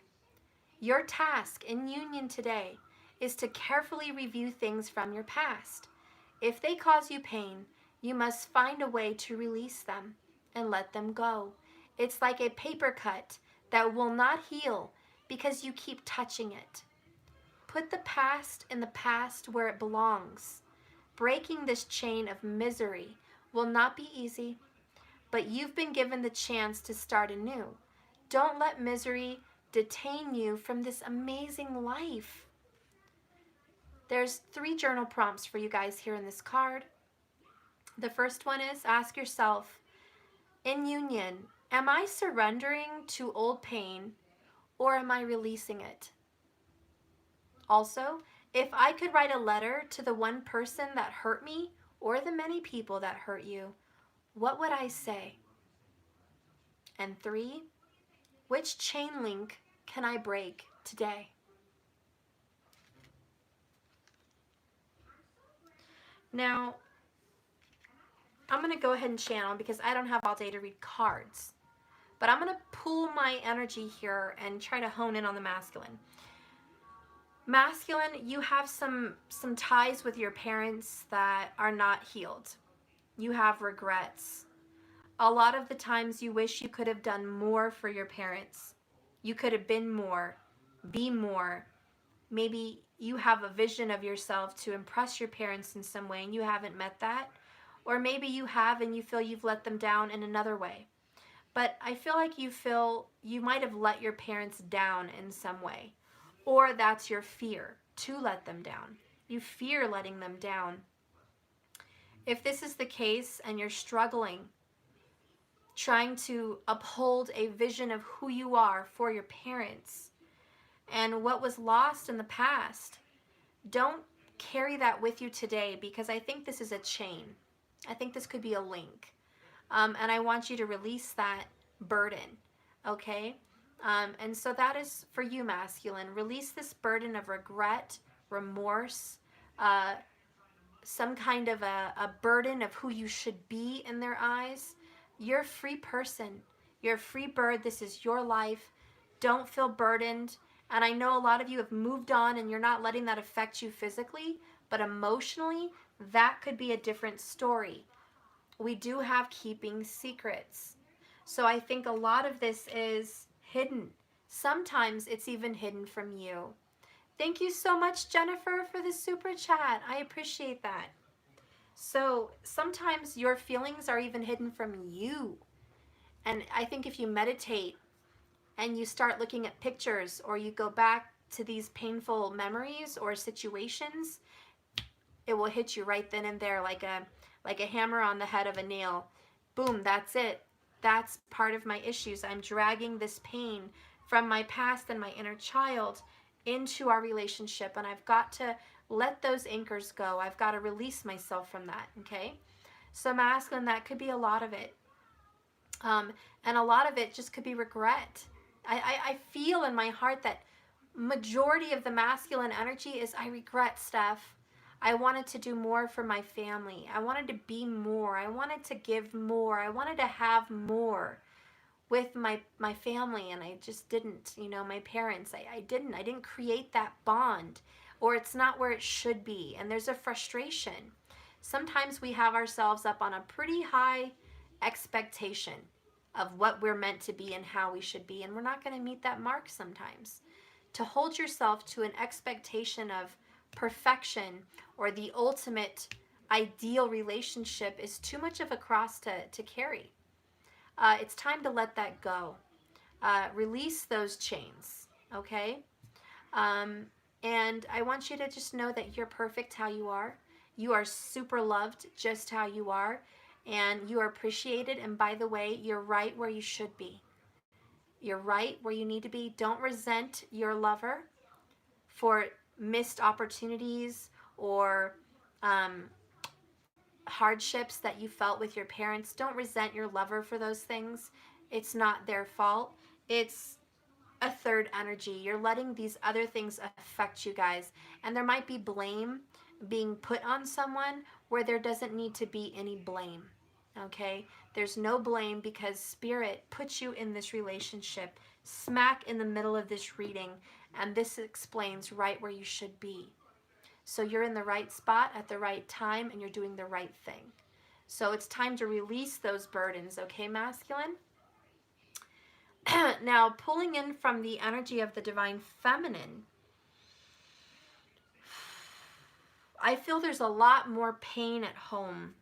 Your task in union today is to carefully review things from your past. If they cause you pain, you must find a way to release them and let them go. It's like a paper cut that will not heal because you keep touching it. Put the past in the past where it belongs. Breaking this chain of misery will not be easy, but you've been given the chance to start anew. Don't let misery detain you from this amazing life. There's 3 journal prompts for you guys here in this card. The first one is ask yourself, in union, am I surrendering to old pain or am I releasing it? Also, if I could write a letter to the one person that hurt me or the many people that hurt you, what would I say? And 3, which chain link can I break today? Now, I'm going to go ahead and channel because I don't have all day to read cards. But I'm going to pull my energy here and try to hone in on the masculine. Masculine, you have some ties with your parents that are not healed. You have regrets. A lot of the times you wish you could have done more for your parents. You could have been more, be more. Maybe you have a vision of yourself to impress your parents in some way and you haven't met that. Or maybe you have and you feel you've let them down in another way. But I feel like you feel you might have let your parents down in some way. Or that's your fear, to let them down. You fear letting them down. If this is the case and you're struggling, trying to uphold a vision of who you are for your parents and what was lost in the past, don't carry that with you today, because I think this is a chain. I think this could be a link. And I want you to release that burden, okay? And so that is for you, masculine. Release this burden of regret, remorse, uh, some kind of a burden of who you should be in their eyes. You're a free person. You're a free bird. This is your life. Don't feel burdened. And I know a lot of you have moved on and you're not letting that affect you physically, but emotionally, that could be a different story. We do have keeping secrets. So I think a lot of this is hidden. Sometimes it's even hidden from you. Thank you so much, Jennifer, for the super chat. I appreciate that. So sometimes your feelings are even hidden from you. And I think if you meditate and you start looking at pictures, or you go back to these painful memories or situations, it will hit you right then and there like a hammer on the head of a nail. Boom, that's it. That's part of my issues. I'm dragging this pain from my past and my inner child into our relationship, and I've got to let those anchors go. I've got to release myself from that, okay? So masculine, that could be a lot of it. And a lot of it just could be regret. I feel in my heart that majority of the masculine energy is I regret stuff. I wanted to do more for my family. I wanted to be more. I wanted to give more. I wanted to have more with my family, and I just didn't. My parents, I didn't create that bond, or it's not where it should be, and there's a frustration. Sometimes we have ourselves up on a pretty high expectation of what we're meant to be and how we should be, and we're not going to meet that mark sometimes. To hold yourself to an expectation of perfection or the ultimate ideal relationship is too much of a cross to carry. It's time to let that go. Release those chains, okay? And I want you to just know that you're perfect how you are. You are super loved just how you are, and you are appreciated. And by the way, you're right where you should be. You're right where you need to be. Don't resent your lover for missed opportunities or hardships that you felt with your parents. Don't resent your lover for those things. It's not their fault. It's a third energy. You're letting these other things affect you guys. And there might be blame being put on someone where there doesn't need to be any blame. Okay? There's no blame, because Spirit puts you in this relationship smack in the middle of this reading, and this explains right where you should be. So you're in the right spot at the right time, and you're doing the right thing. So it's time to release those burdens, okay, masculine? Now, pulling in from the energy of the divine feminine, I feel there's a lot more pain at home.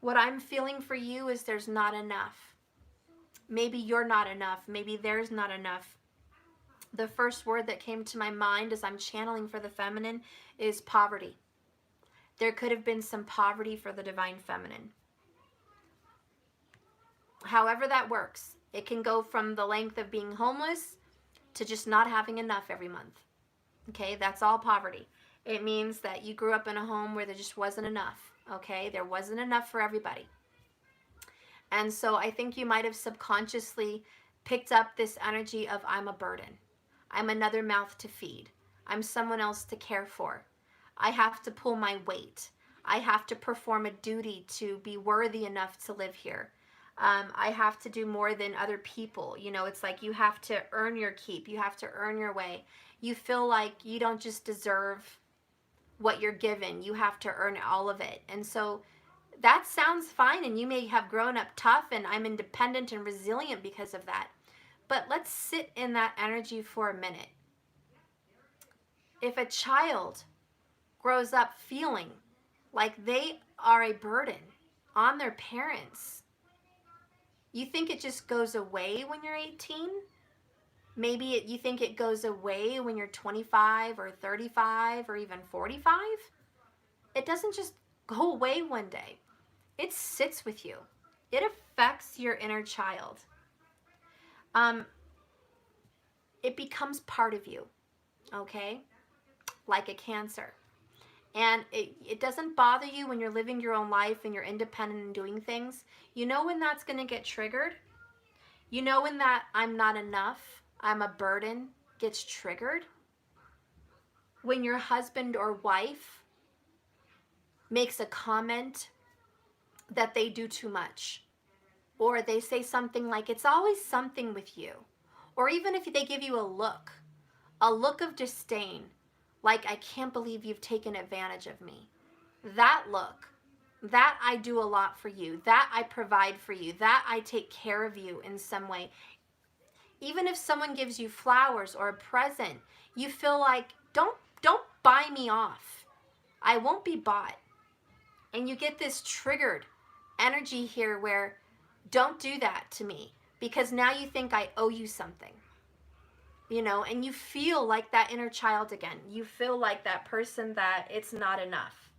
What I'm feeling for you is there's not enough. Maybe you're not enough. Maybe there's not enough. The first word that came to my mind as I'm channeling for the feminine is poverty. There could have been some poverty for the divine feminine. However that works. It can go from the length of being homeless to just not having enough every month. Okay, that's all poverty. It means that you grew up in a home where there just wasn't enough. Okay, there wasn't enough for everybody. And so I think you might have subconsciously picked up this energy of I'm a burden. I'm another mouth to feed. I'm someone else to care for. I have to pull my weight. I have to perform a duty to be worthy enough to live here. I have to do more than other people. You know, it's like you have to earn your keep. You have to earn your way. You feel like you don't just deserve what you're given. You have to earn all of it. And so that sounds fine. And you may have grown up tough, and I'm independent and resilient because of that. But let's sit in that energy for a minute. If a child grows up feeling like they are a burden on their parents, you think it just goes away when you're 18? Maybe you think it goes away when you're 25 or 35 or even 45? It doesn't just go away one day. It sits with you. It affects your inner child. It becomes part of you, okay? Like a cancer. And it doesn't bother you when you're living your own life and you're independent and doing things. You know when that's going to get triggered? You know when that I'm not enough, I'm a burden gets triggered? When your husband or wife makes a comment that they do too much, or they say something like, it's always something with you, or even if they give you a look of disdain, like, I can't believe you've taken advantage of me. That look, that I do a lot for you, that I provide for you, that I take care of you in some way. Even if someone gives you flowers or a present, you feel like, don't buy me off. I won't be bought. And you get this triggered energy here where, don't do that to me, because now you think I owe you something. You know, and you feel like that inner child again. You feel like that person that it's not enough.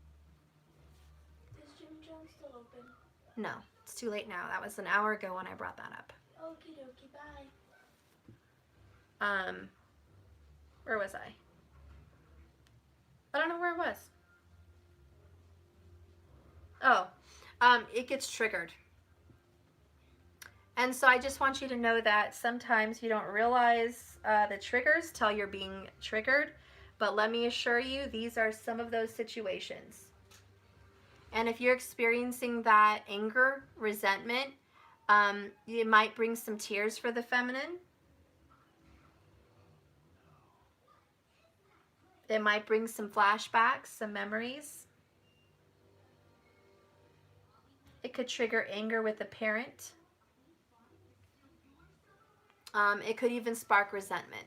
Is Jim Jones still open? No, it's too late now. That was an hour ago when I brought that up. Okie dokie, bye. Where was I? I don't know where it was. Oh, it gets triggered. And so I just want you to know that sometimes you don't realize the triggers till you're being triggered. But let me assure you, these are some of those situations. And if you're experiencing that anger, resentment, it might bring some tears for the feminine. It might bring some flashbacks, some memories. It could trigger anger with a parent. It could even spark resentment.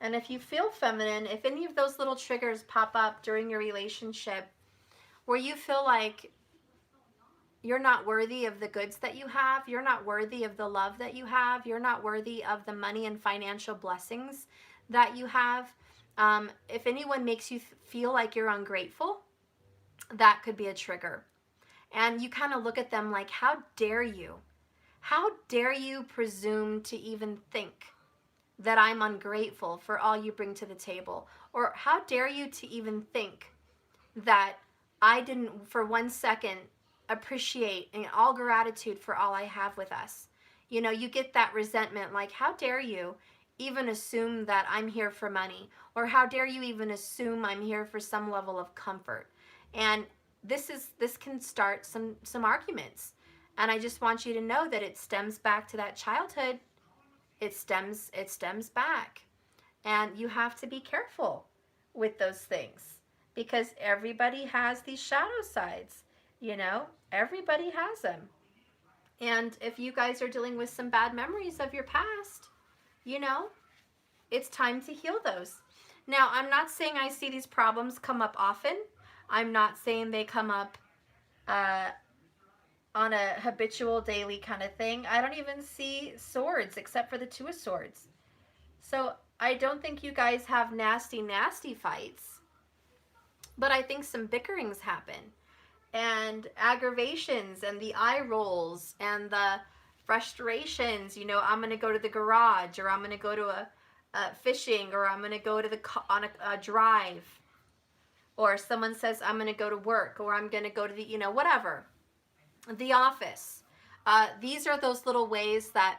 And if you feel feminine, if any of those little triggers pop up during your relationship where you feel like you're not worthy of the goods that you have, you're not worthy of the love that you have, you're not worthy of the money and financial blessings that you have, if anyone makes you feel like you're ungrateful, that could be a trigger. And you kind of look at them like, how dare you? How dare you presume to even think that I'm ungrateful for all you bring to the table? Or how dare you to even think that I didn't for 1 second appreciate and all gratitude for all I have with us? You know, you get that resentment like, how dare you even assume that I'm here for money? Or how dare you even assume I'm here for some level of comfort? And this can start some arguments. And I just want you to know that it stems back to that childhood. It stems back. And you have to be careful with those things, because everybody has these shadow sides, you know? Everybody has them. And if you guys are dealing with some bad memories of your past, you know, it's time to heal those. Now, I'm not saying I see these problems come up often. I'm not saying they come up on a habitual daily kind of thing. I don't even see swords except for the Two of Swords. So I don't think you guys have nasty fights, but I think some bickerings happen, and aggravations, and the eye rolls, and the frustrations. You know, I'm going to go to the garage, or I'm going to go to a fishing, or I'm going to go to on a drive, or someone says I'm going to go to work, or I'm going to go to the, you know, whatever, the office. These are those little ways that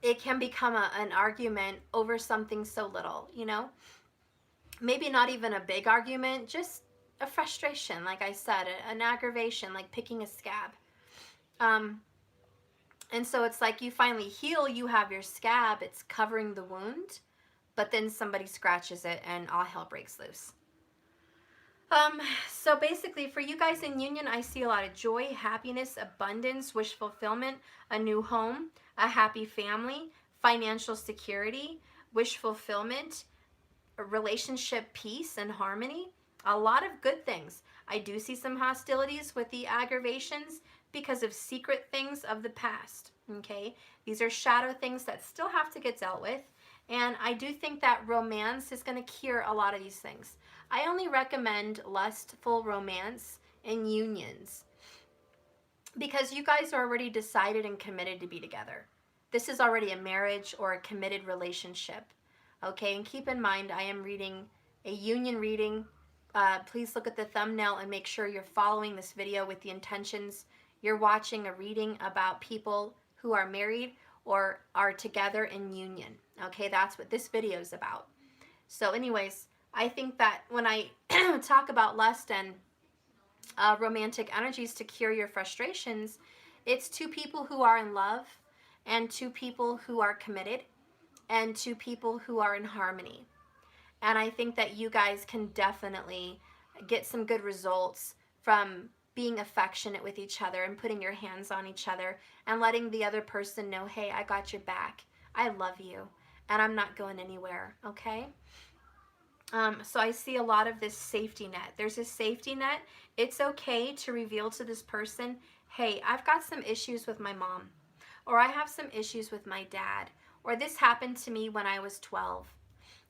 it can become an argument over something so little, you know. maybe not even a big argument, just a frustration, like I said, an aggravation, like picking a scab. Um, and so it's like you finally heal, you have your scab, it's covering the wound, but then somebody scratches it and all hell breaks loose. So basically for you guys in union, I see a lot of joy, happiness, abundance, wish fulfillment, a new home, a happy family, financial security, wish fulfillment, a relationship peace and harmony, a lot of good things. I do see some hostilities with the aggravations because of secret things of the past, okay? These are shadow things that still have to get dealt with, and I do think that romance is going to cure a lot of these things. I only recommend lustful romance in unions because you guys are already decided and committed to be together. This is already a marriage or a committed relationship. Okay, and keep in mind, I am reading a union reading. Please look at the thumbnail and make sure you're following this video with the intentions. You're watching a reading about people who are married or are together in union. Okay, that's what this video is about. So anyways, I think that when I talk about lust and romantic energies to cure your frustrations, it's two people who are in love and two people who are committed and two people who are in harmony. And I think that you guys can definitely get some good results from being affectionate with each other and putting your hands on each other and letting the other person know, hey, I got your back. I love you and I'm not going anywhere, okay? So I see a lot of this safety net. There's a safety net. It's okay to reveal to this person, hey, I've got some issues with my mom, or I have some issues with my dad, or this happened to me when I was 12,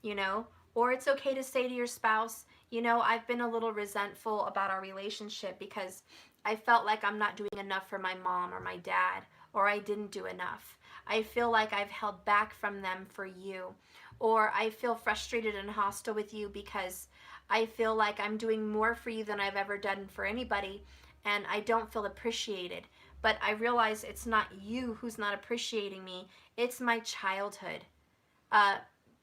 you know? Or it's okay to say to your spouse, you know, I've been a little resentful about our relationship because I felt like I'm not doing enough for my mom or my dad, or I didn't do enough. I feel like I've held back from them for you. Or I feel frustrated and hostile with you because I feel like I'm doing more for you than I've ever done for anybody, and I don't feel appreciated. But I realize it's not you who's not appreciating me, it's my childhood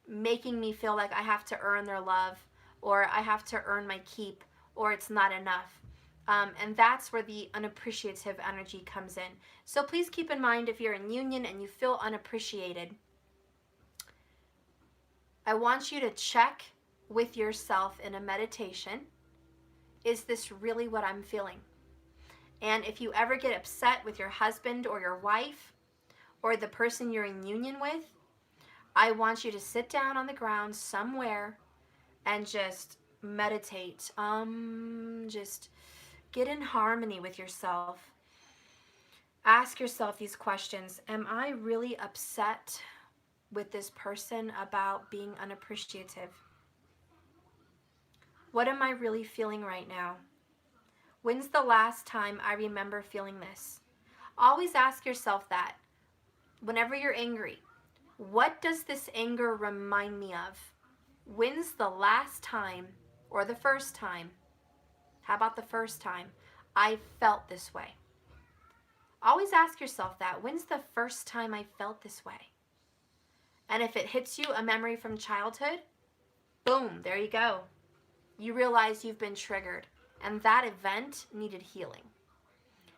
making me feel like I have to earn their love, or I have to earn my keep, or it's not enough. And that's where the unappreciative energy comes in. So please keep in mind, if you're in union and you feel unappreciated, I want you to check with yourself in a meditation. Is this really what I'm feeling? And if you ever get upset with your husband or your wife or the person you're in union with, I want you to sit down on the ground somewhere and just meditate. Just get in harmony with yourself. Ask yourself these questions. Am I really upset with this person about being unappreciative? What am I really feeling right now? When's the last time I remember feeling this? Always ask yourself that. Whenever you're angry, what does this anger remind me of? When's the last time, or the first time? How about the first time I felt this way? Always ask yourself that. When's the first time I felt this way? And if it hits you a memory from childhood, boom, there you go. You realize you've been triggered, and that event needed healing.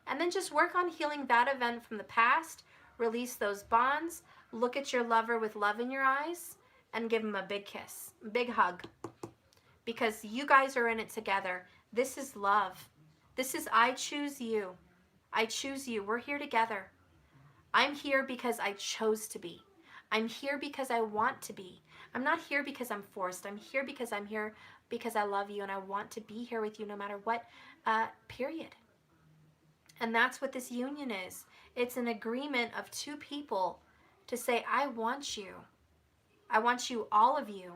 And then just work on healing that event from the past, release those bonds, look at your lover with love in your eyes, and give him a big kiss, a big hug. Because you guys are in it together. This is love. This is I choose you. I choose you. We're here together. I'm here because I chose to be. I'm here because I want to be. I'm not here because I'm forced. I'm here because I love you and I want to be here with you no matter what, period. And that's what this union is. It's an agreement of two people to say, I want you. I want you, all of you.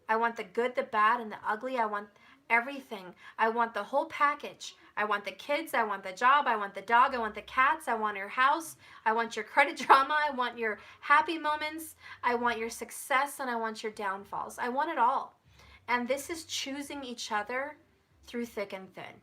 I want the good, the bad, and the ugly. I want everything. I want the whole package. I want the kids. I want the job. I want the dog. I want the cats. I want your house. I want your credit drama. I want your happy moments. I want your success, and I want your downfalls. I want it all. And this is choosing each other through thick and thin.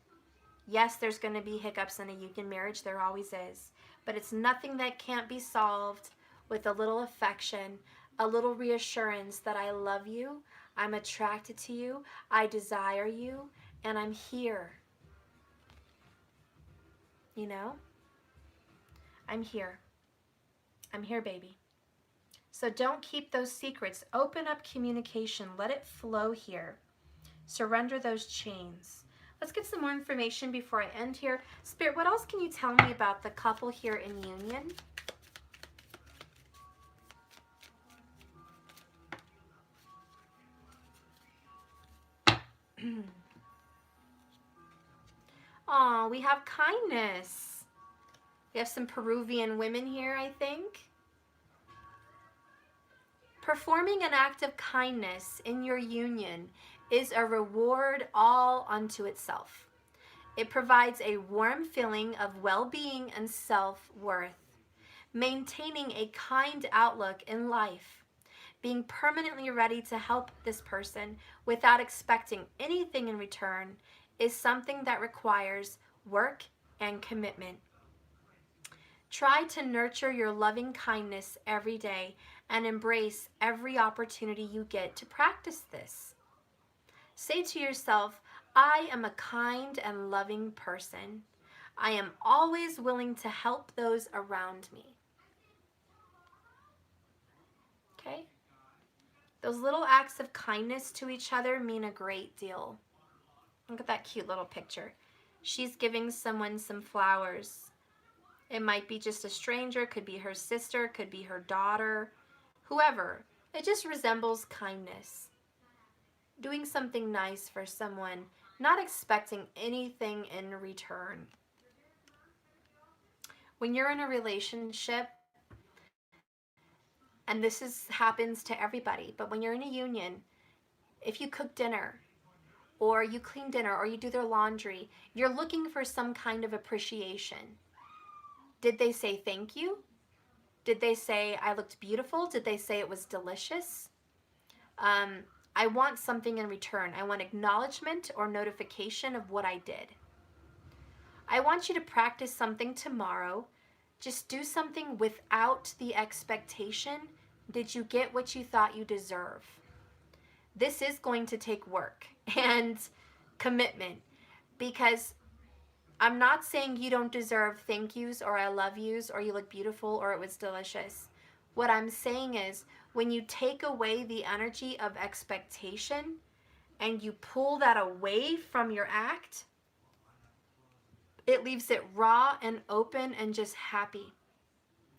Yes, there's going to be hiccups in a union marriage. There always is. But it's nothing that can't be solved with a little affection, a little reassurance that I love you, I'm attracted to you. I desire you. And I'm here. You know? I'm here. I'm here, baby. So don't keep those secrets. Open up communication. Let it flow here. Surrender those chains. Let's get some more information before I end here. Spirit, what else can you tell me about the couple here in union? Oh, we have kindness. We have some Peruvian women here, I think. Performing an act of kindness in your union is a reward all unto itself. It provides a warm feeling of well-being and self-worth. Maintaining a kind outlook in life, being permanently ready to help this person without expecting anything in return, is something that requires work and commitment. Try to nurture your loving kindness every day and embrace every opportunity you get to practice this. Say to yourself, I am a kind and loving person. I am always willing to help those around me. Okay? Those little acts of kindness to each other mean a great deal. Look at that cute little picture. She's giving someone some flowers. It might be just a stranger, could be her sister, could be her daughter, whoever. It just resembles kindness. Doing something nice for someone, not expecting anything in return. When you're in a relationship, and happens to everybody, but when you're in a union, if you cook dinner, or you clean dinner, or you do their laundry, you're looking for some kind of appreciation. Did they say thank you? Did they say I looked beautiful? Did they say it was delicious? I want something in return. I want acknowledgement or notification of what I did. I want you to practice something tomorrow. Just do something without the expectation. Did you get what you thought you deserve? This is going to take work and commitment, because I'm not saying you don't deserve thank yous or I love yous or you look beautiful or it was delicious. What I'm saying is, when you take away the energy of expectation and you pull that away from your act, it leaves it raw and open and just happy.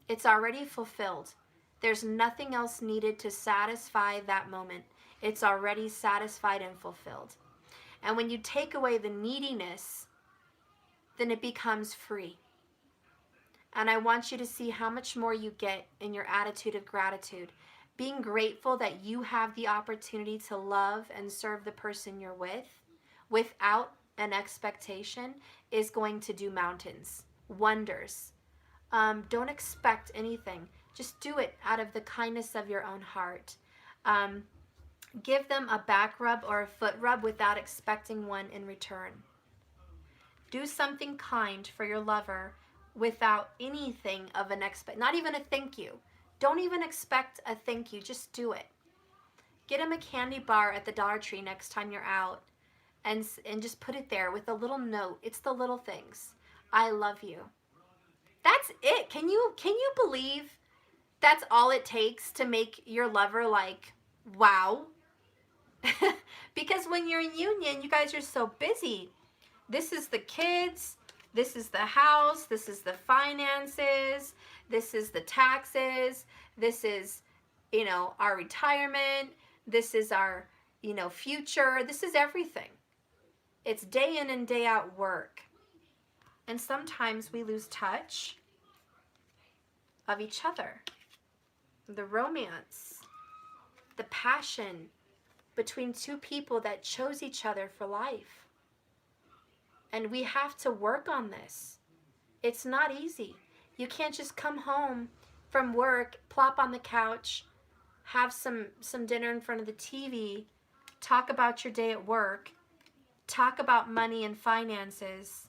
It's already fulfilled. There's nothing else needed to satisfy that moment. It's already satisfied and fulfilled. And when you take away the neediness, then it becomes free. And I want you to see how much more you get in your attitude of gratitude. Being grateful that you have the opportunity to love and serve the person you're with without an expectation is going to do mountains, wonders. Don't expect anything. Just do it out of the kindness of your own heart. Give them a back rub or a foot rub without expecting one in return. Do something kind for your lover without anything of an not even a thank you. Don't even expect a thank you. Just do it. Get him a candy bar at the Dollar Tree next time you're out, and just put it there with a little note. It's the little things. I love you. That's it. Can you believe that's all it takes to make your lover like, wow? Because when you're in union, you guys are so busy. This is the kids, this is the house, this is the finances, this is the taxes, this is, our retirement, this is our, future, this is everything. It's day in and day out work. And sometimes we lose touch of each other. The romance, the passion between two people that chose each other for life. And we have to work on this. It's not easy. You can't just come home from work, plop on the couch, have some dinner in front of the TV, talk about your day at work, talk about money and finances,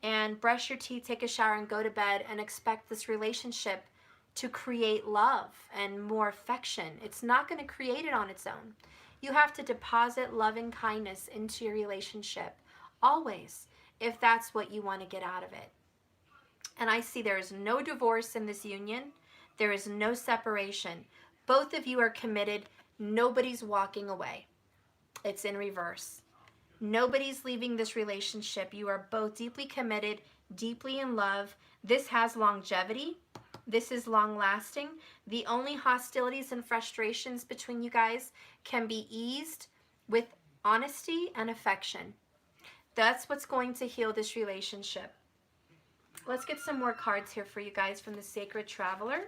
and brush your teeth, take a shower, and go to bed and expect this relationship to create love and more affection. It's not going to create it on its own. You have to deposit love and kindness into your relationship, always, if that's what you want to get out of it. And I see there is no divorce in this union. There is no separation. Both of you are committed. Nobody's walking away. It's in reverse. Nobody's leaving this relationship. You are both deeply committed, deeply in love. This has longevity. This is long lasting. The only hostilities and frustrations between you guys can be eased with honesty and affection. That's what's going to heal this relationship. Let's get some more cards here for you guys from the Sacred Traveler.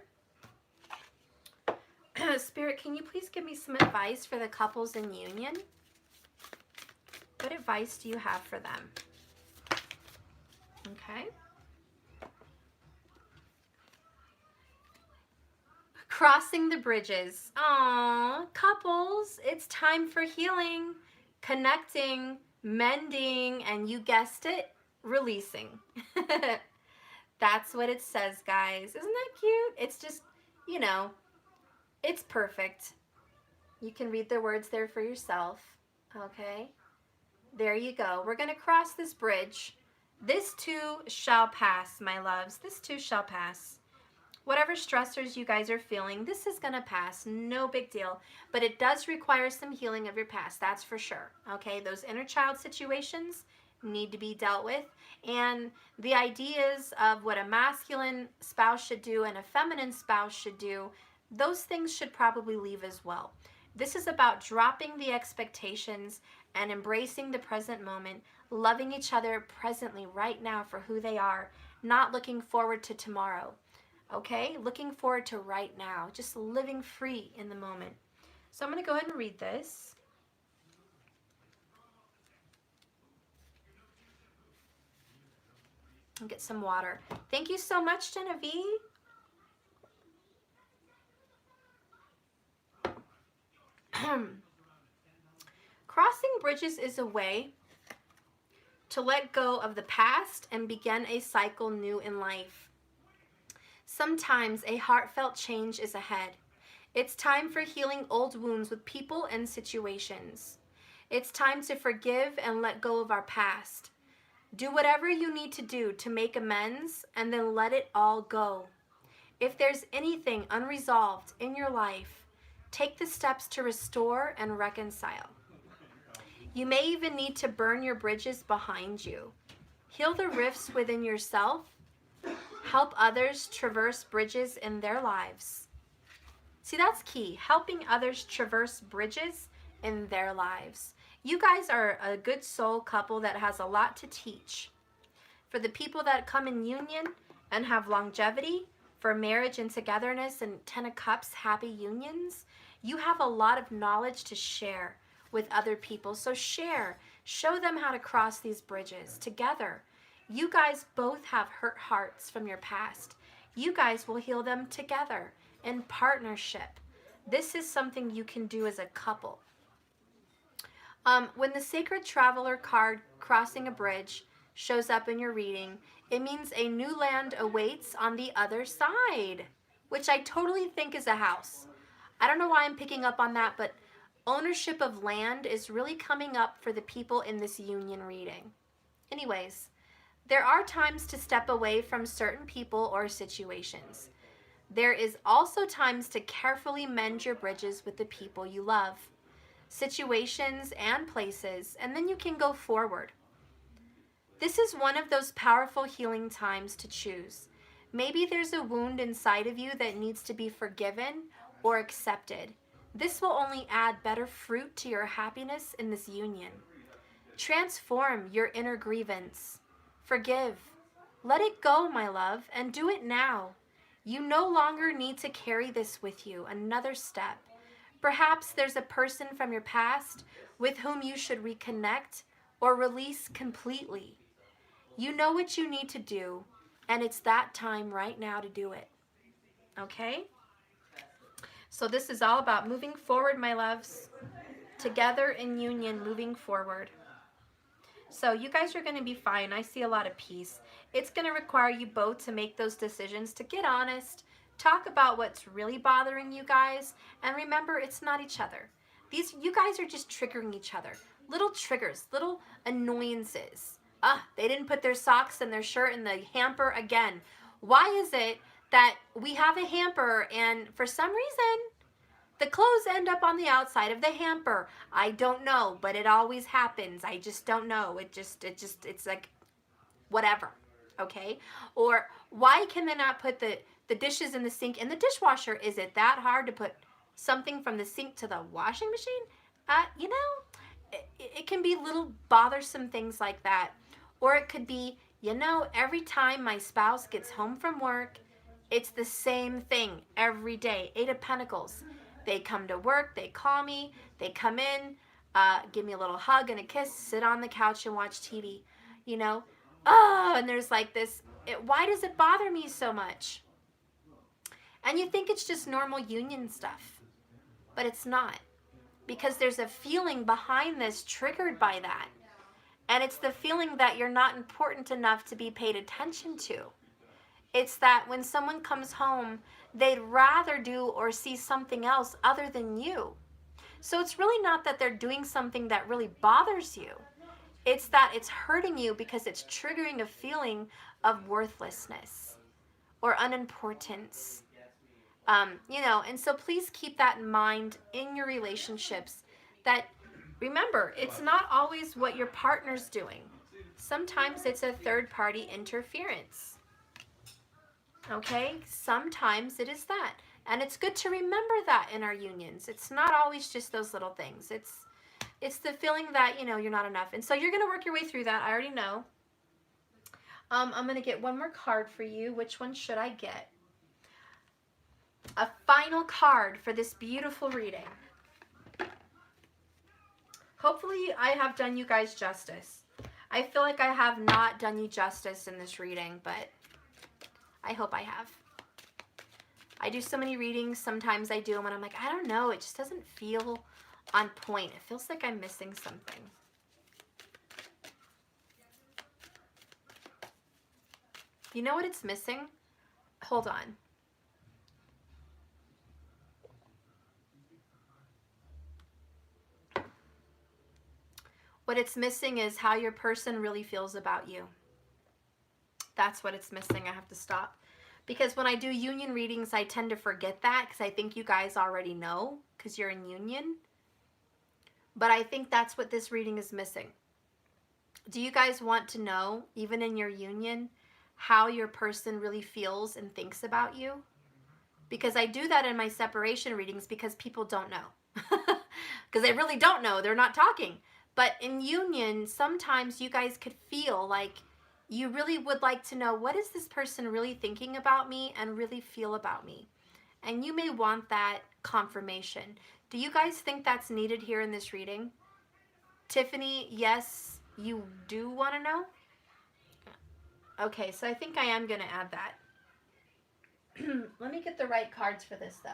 Spirit, can you please give me some advice for the couples in union? What advice do you have for them? Okay. Crossing the bridges. Aww, couples, it's time for healing, connecting, mending, and you guessed it, releasing. That's what it says, guys. Isn't that cute? It's just, you know, it's perfect. You can read the words there for yourself. Okay. There you go. We're going to cross this bridge. This too shall pass, my loves. This too shall pass. Whatever stressors you guys are feeling, this is going to pass. No big deal. But it does require some healing of your past. That's for sure. Okay. Those inner child situations need to be dealt with. And the ideas of what a masculine spouse should do and a feminine spouse should do, those things should probably leave as well. This is about dropping the expectations and embracing the present moment, loving each other presently right now for who they are, not looking forward to tomorrow. Okay? Looking forward to right now, just living free in the moment. So I'm going to go ahead and read this. And get some water. Thank you so much, Genevieve. Crossing bridges is a way to let go of the past and begin a cycle new in life. Sometimes a heartfelt change is ahead. It's time for healing old wounds with people and situations. It's time to forgive and let go of our past. Do whatever you need to do to make amends and then let it all go. If there's anything unresolved in your life, take the steps to restore and reconcile. You may even need to burn your bridges behind you. Heal the rifts within yourself. Help others traverse bridges in their lives. See, that's key. Helping others traverse bridges in their lives. You guys are a good soul couple that has a lot to teach. For the people that come in union and have longevity, for marriage and togetherness and 10 of Cups happy unions, you have a lot of knowledge to share with other people. So share. Show them how to cross these bridges together. You guys both have hurt hearts from your past. You guys will heal them together in partnership. This is something you can do as a couple. When the Sacred Traveler card, crossing a bridge, shows up in your reading, it means a new land awaits on the other side, which I totally think is a house. I don't know why I'm picking up on that, but ownership of land is really coming up for the people in this union reading. Anyways, there are times to step away from certain people or situations. There is also times to carefully mend your bridges with the people you love, situations and places, and then you can go forward. This is one of those powerful healing times to choose. Maybe there's a wound inside of you that needs to be forgiven or accepted. This will only add better fruit to your happiness in this union. Transform your inner grievance. Forgive. Let it go, my love, and do it now. You no longer need to carry this with you. Another step. Perhaps there's a person from your past with whom you should reconnect or release completely. You know what you need to do, and it's that time right now to do it. Okay? So this is all about moving forward, my loves. Together in union, moving forward. So you guys are going to be fine. I see a lot of peace. It's going to require you both to make those decisions, to get honest, talk about what's really bothering you guys, and remember, it's not each other. You guys are just triggering each other. Little triggers, little annoyances. They didn't put their socks and their shirt in the hamper again. Why is it that we have a hamper and for some reason the clothes end up on the outside of the hamper? I don't know, but it always happens. I just don't know. It's like whatever, okay? Or why can they not put the dishes in the sink in the dishwasher? Is it that hard to put something from the sink to the washing machine? You know, it can be little bothersome things like that. Or it could be, you know, every time my spouse gets home from work, it's the same thing every day. Eight of Pentacles. They come to work, they call me, they come in, give me a little hug and a kiss, sit on the couch and watch TV, you know? And there's like this, why does it bother me so much? And you think it's just normal union stuff, but it's not, because there's a feeling behind this triggered by that. And it's the feeling that you're not important enough to be paid attention to. It's that when someone comes home, they'd rather do or see something else other than you. So it's really not that they're doing something that really bothers you. It's that it's hurting you because it's triggering a feeling of worthlessness or unimportance. You know, and so please keep that in mind in your relationships, that remember, it's not always what your partner's doing. Sometimes it's a third-party interference. Okay? Sometimes it is that. And it's good to remember that in our unions. It's not always just those little things. It's the feeling that, you know, you're not enough. And so you're going to work your way through that. I already know. I'm going to get one more card for you. Which one should I get? A final card for this beautiful reading. Hopefully I have done you guys justice. I feel like I have not done you justice in this reading, but I hope I have. I do so many readings. Sometimes I do them and I'm like, I don't know. It just doesn't feel on point. It feels like I'm missing something. You know what it's missing? Hold on. What it's missing is how your person really feels about you. That's what it's missing. I have to stop. Because when I do union readings, I tend to forget that because I think you guys already know because you're in union. But I think that's what this reading is missing. Do you guys want to know, even in your union, how your person really feels and thinks about you? Because I do that in my separation readings because people don't know. Because they really don't know. They're not talking. But in union, sometimes you guys could feel like you really would like to know, what is this person really thinking about me and really feel about me? And you may want that confirmation. Do you guys think that's needed here in this reading? Tiffany, yes, you do want to know? Okay, so I think I am going to add that. Let me get the right cards for this, though.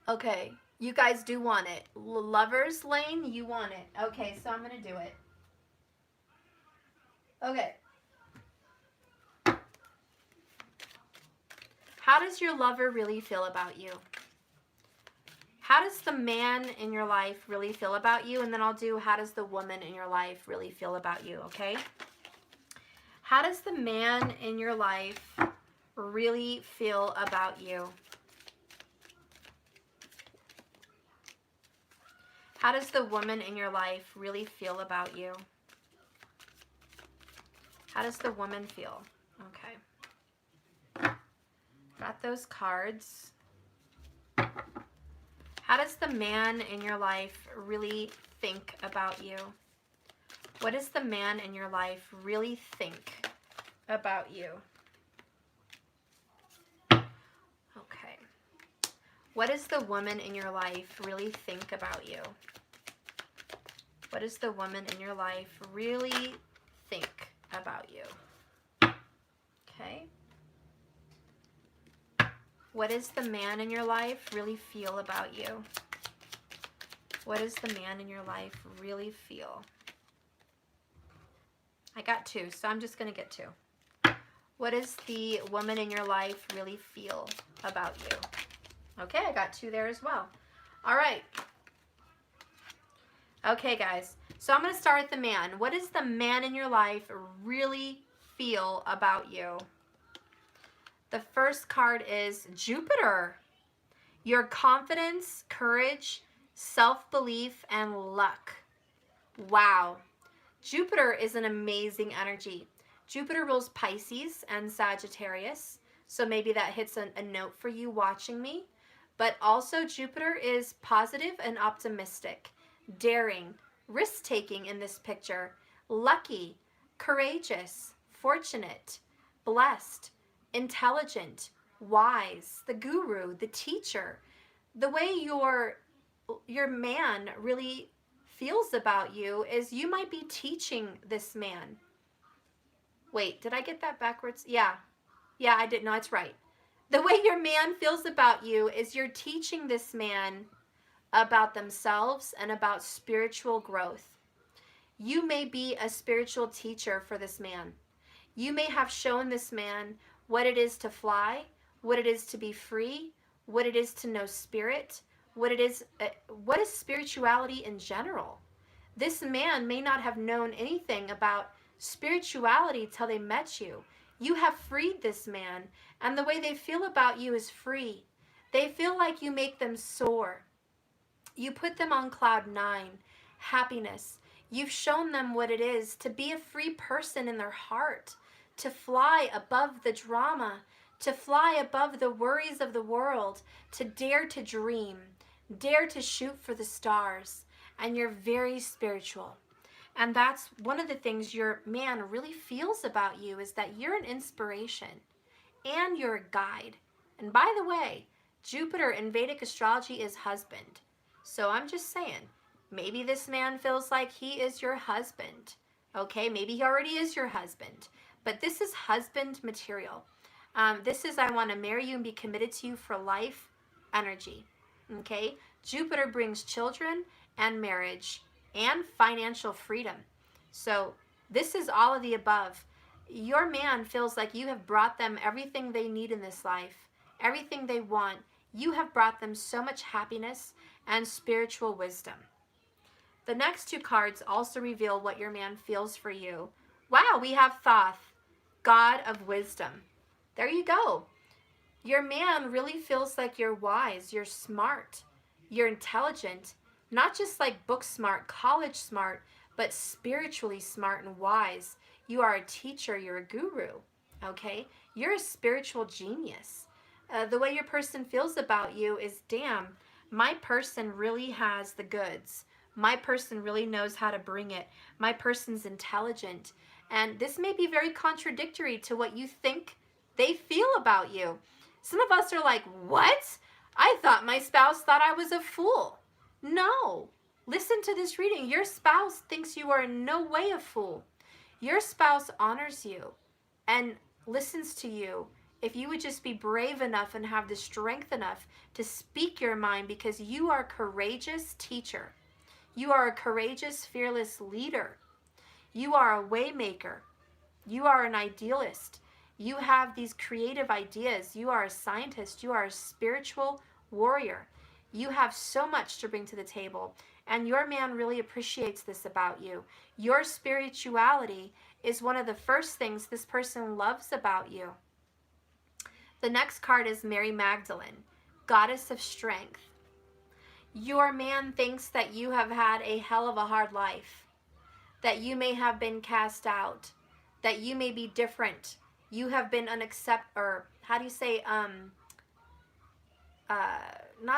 Okay, you guys do want it. Lover's Lane, you want it. Okay, so I'm going to do it. Okay. How does your lover really feel about you? How does the man in your life really feel about you? And then I'll do, how does the woman in your life really feel about you, okay? How does the man in your life really feel about you? How does the woman in your life really feel about you? How does the woman feel? Okay. Got those cards. How does the man in your life really think about you? What does the man in your life really think about you? Okay. What does the woman in your life really think about you? What does the woman in your life really think about you? Okay. What does the man in your life really feel about you? What does the man in your life really feel? I got 2, so I'm just going to get 2. What does the woman in your life really feel about you? Okay, I got 2 there as well. All right. Okay, guys. So I'm going to start with the man. What does the man in your life really feel about you? The first card is Jupiter. Your confidence, courage, self-belief, and luck. Wow. Jupiter is an amazing energy. Jupiter rules Pisces and Sagittarius, so maybe that hits a note for you watching me. But also Jupiter is positive and optimistic, daring, risk-taking in this picture, lucky, courageous, fortunate, blessed, intelligent, wise, the guru, the teacher. The way your man really feels about you is you might be teaching this man. Wait, did I get that backwards? Yeah, I did. No, it's right. The way your man feels about you is you're teaching this man about themselves and about spiritual growth. You may be a spiritual teacher for this man. You may have shown this man what it is to fly, what it is to be free, what it is to know spirit, what is spirituality in general. This man may not have known anything about spirituality till they met you. You have freed this man, and the way they feel about you is free. They feel like you make them soar. You put them on cloud 9, happiness. You've shown them what it is to be a free person in their heart, to fly above the drama, to fly above the worries of the world, to dare to dream, dare to shoot for the stars. And you're very spiritual. And that's one of the things your man really feels about you, is that you're an inspiration and you're a guide. And by the way, Jupiter in Vedic astrology is husband. So I'm just saying, maybe this man feels like he is your husband. Okay, maybe he already is your husband. But this is husband material. This is, I want to marry you and be committed to you for life energy. Okay, Jupiter brings children and marriage and financial freedom. So this is all of the above. Your man feels like you have brought them everything they need in this life, everything they want. You have brought them so much happiness and spiritual wisdom. The next 2 cards also reveal what your man feels for you. Wow, we have Thoth, God of wisdom. There you go. Your man really feels like you're wise, you're smart, you're intelligent, not just like book smart, college smart, but spiritually smart and wise. You are a teacher, you're a guru, okay? You're a spiritual genius. The way your person feels about you is, damn, my person really has the goods. My person really knows how to bring it. My person's intelligent. And this may be very contradictory to what you think they feel about you. Some of us are like, what? I thought my spouse thought I was a fool. No. Listen to this reading. Your spouse thinks you are in no way a fool. Your spouse honors you and listens to you if you would just be brave enough and have the strength enough to speak your mind, because you are a courageous teacher. You are a courageous, fearless leader. You are a waymaker. You are an idealist. You have these creative ideas. You are a scientist. You are a spiritual warrior. You have so much to bring to the table, and your man really appreciates this about you. Your spirituality is one of the first things this person loves about you. The next card is Mary Magdalene, goddess of strength. Your man thinks that you have had a hell of a hard life, that you may have been cast out, that you may be different. You have been not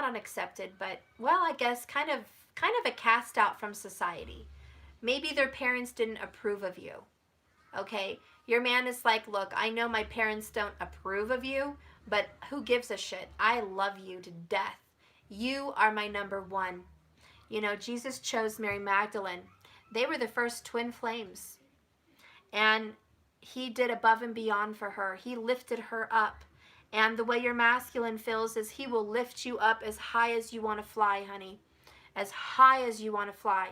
unaccepted, but, well, I guess kind of a cast out from society. Maybe their parents didn't approve of you, okay? Your man is like, look, I know my parents don't approve of you, but who gives a shit? I love you to death. You are my number one. You know, Jesus chose Mary Magdalene. They were the first twin flames. And he did above and beyond for her. He lifted her up. And the way your masculine feels is he will lift you up as high as you want to fly, honey. As high as you want to fly.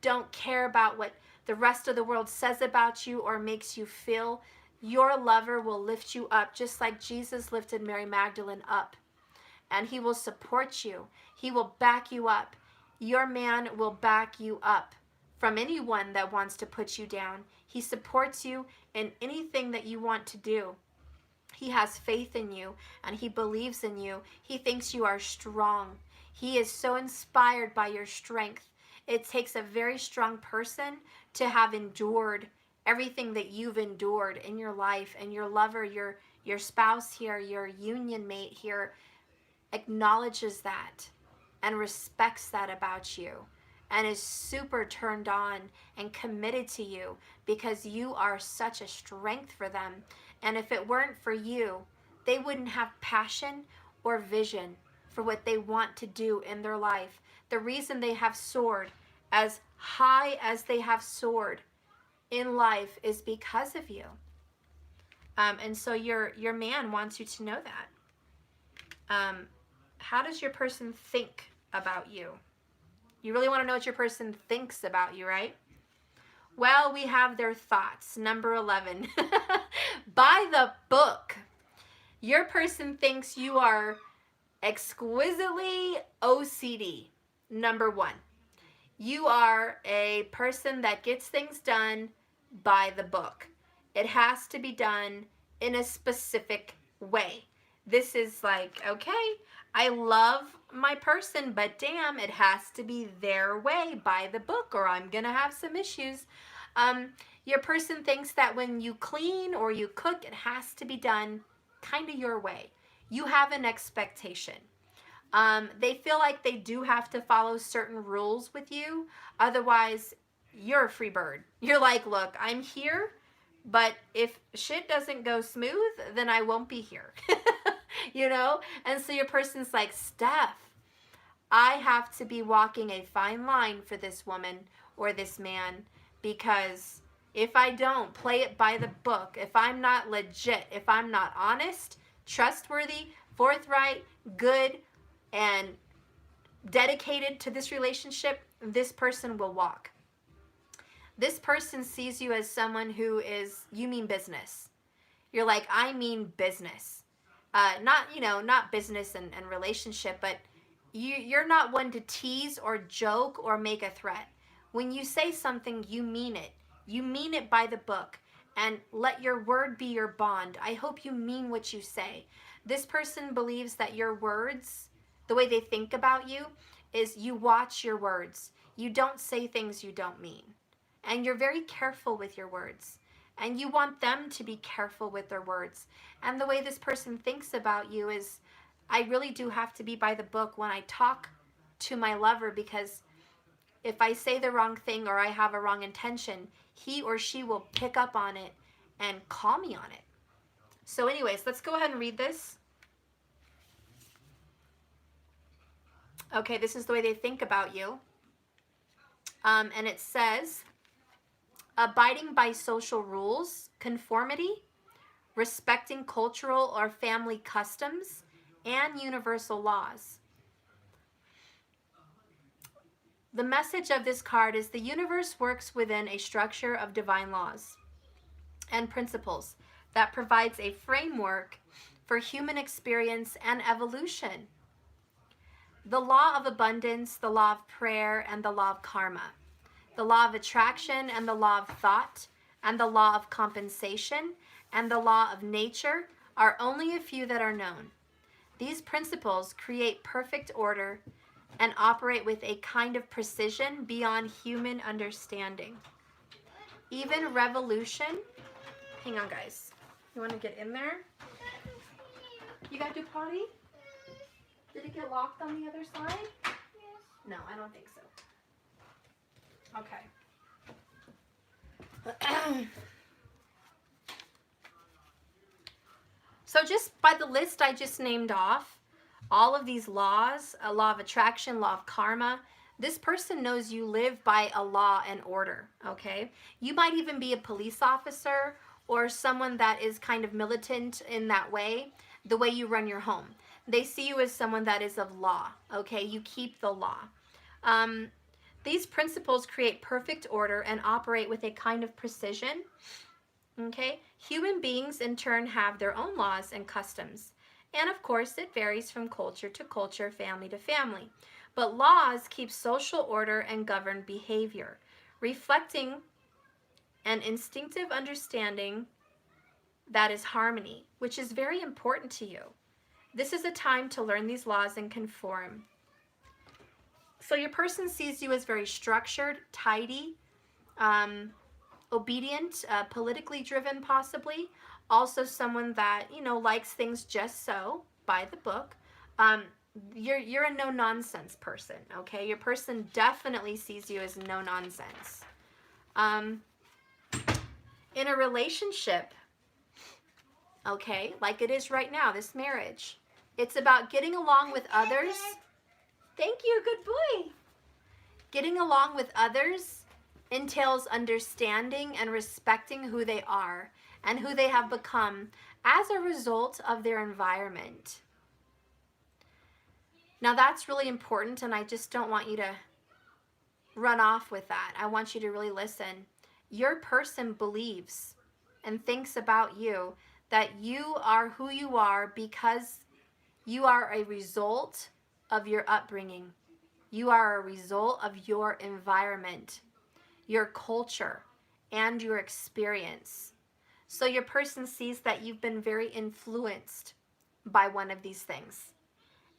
Don't care about what the rest of the world says about you or makes you feel, your lover will lift you up just like Jesus lifted Mary Magdalene up. And he will support you. He will back you up. Your man will back you up from anyone that wants to put you down. He supports you in anything that you want to do. He has faith in you and he believes in you. He thinks you are strong. He is so inspired by your strength. It takes a very strong person to have endured everything that you've endured in your life, and your lover, your spouse here, your union mate here acknowledges that and respects that about you and is super turned on and committed to you because you are such a strength for them. And if it weren't for you, they wouldn't have passion or vision for what they want to do in their life. The reason they have soared as high as they have soared in life is because of you. And so your man wants you to know that. How does your person think about you? You really want to know what your person thinks about you, right? Well, we have their thoughts. Number 11. By the book. Your person thinks you are exquisitely OCD. Number 1. You are a person that gets things done by the book. It has to be done in a specific way. This is like, okay, I love my person, but damn, it has to be their way by the book or I'm going to have some issues. Your person thinks that when you clean or you cook, it has to be done kind of your way. You have an expectation. They feel like they do have to follow certain rules with you. Otherwise, you're a free bird. You're like, look, I'm here, but if shit doesn't go smooth, then I won't be here. You know? And so your person's like, Steph, I have to be walking a fine line for this woman or this man, because if I don't play it by the book, if I'm not legit, if I'm not honest, trustworthy, forthright, good, and dedicated to this relationship, this person will walk. This person sees you as someone who is, you mean business. You're like, I mean business. Not business and relationship, but you're not one to tease or joke or make a threat. When you say something, you mean it. You mean it by the book. And let your word be your bond. I hope you mean what you say. This person believes that your words, the way they think about you, is you watch your words. You don't say things you don't mean. And you're very careful with your words. And you want them to be careful with their words. And the way this person thinks about you is, I really do have to be by the book when I talk to my lover, because if I say the wrong thing or I have a wrong intention, he or she will pick up on it and call me on it. So anyways, let's go ahead and read this. Okay, this is the way they think about you. And it says, abiding by social rules, conformity, respecting cultural or family customs, and universal laws. The message of this card is the universe works within a structure of divine laws and principles that provides a framework for human experience and evolution. The law of abundance, the law of prayer, and the law of karma. The law of attraction and the law of thought, and the law of compensation, and the law of nature are only a few that are known. These principles create perfect order and operate with a kind of precision beyond human understanding. Even revolution, hang on guys, you want to get in there? You gotta do potty? Did it get locked on the other side? Yes. No, I don't think so. Okay. So just by the list I just named off, all of these laws, a law of attraction, law of karma, this person knows you live by a law and order, okay? You might even be a police officer or someone that is kind of militant in that way, the way you run your home. They see you as someone that is of law, okay? You keep the law. These principles create perfect order and operate with a kind of precision. Okay? Human beings in turn have their own laws and customs. And of course, it varies from culture to culture, family to family. But laws keep social order and govern behavior, reflecting an instinctive understanding that is harmony, which is very important to you. This is a time to learn these laws and conform. So your person sees you as very structured, tidy, obedient, politically driven possibly. Also someone that, likes things just so, by the book. You're a no-nonsense person, okay? Your person definitely sees you as no-nonsense. In a relationship, okay, like it is right now, this marriage, it's about getting along with others. Thank you, good boy. Getting along with others entails understanding and respecting who they are and who they have become as a result of their environment. Now that's really important, and I just don't want you to run off with that. I want you to really listen. Your person believes and thinks about you that you are who you are because you are a result of your upbringing. You are a result of your environment, your culture, and your experience. So your person sees that you've been very influenced by one of these things.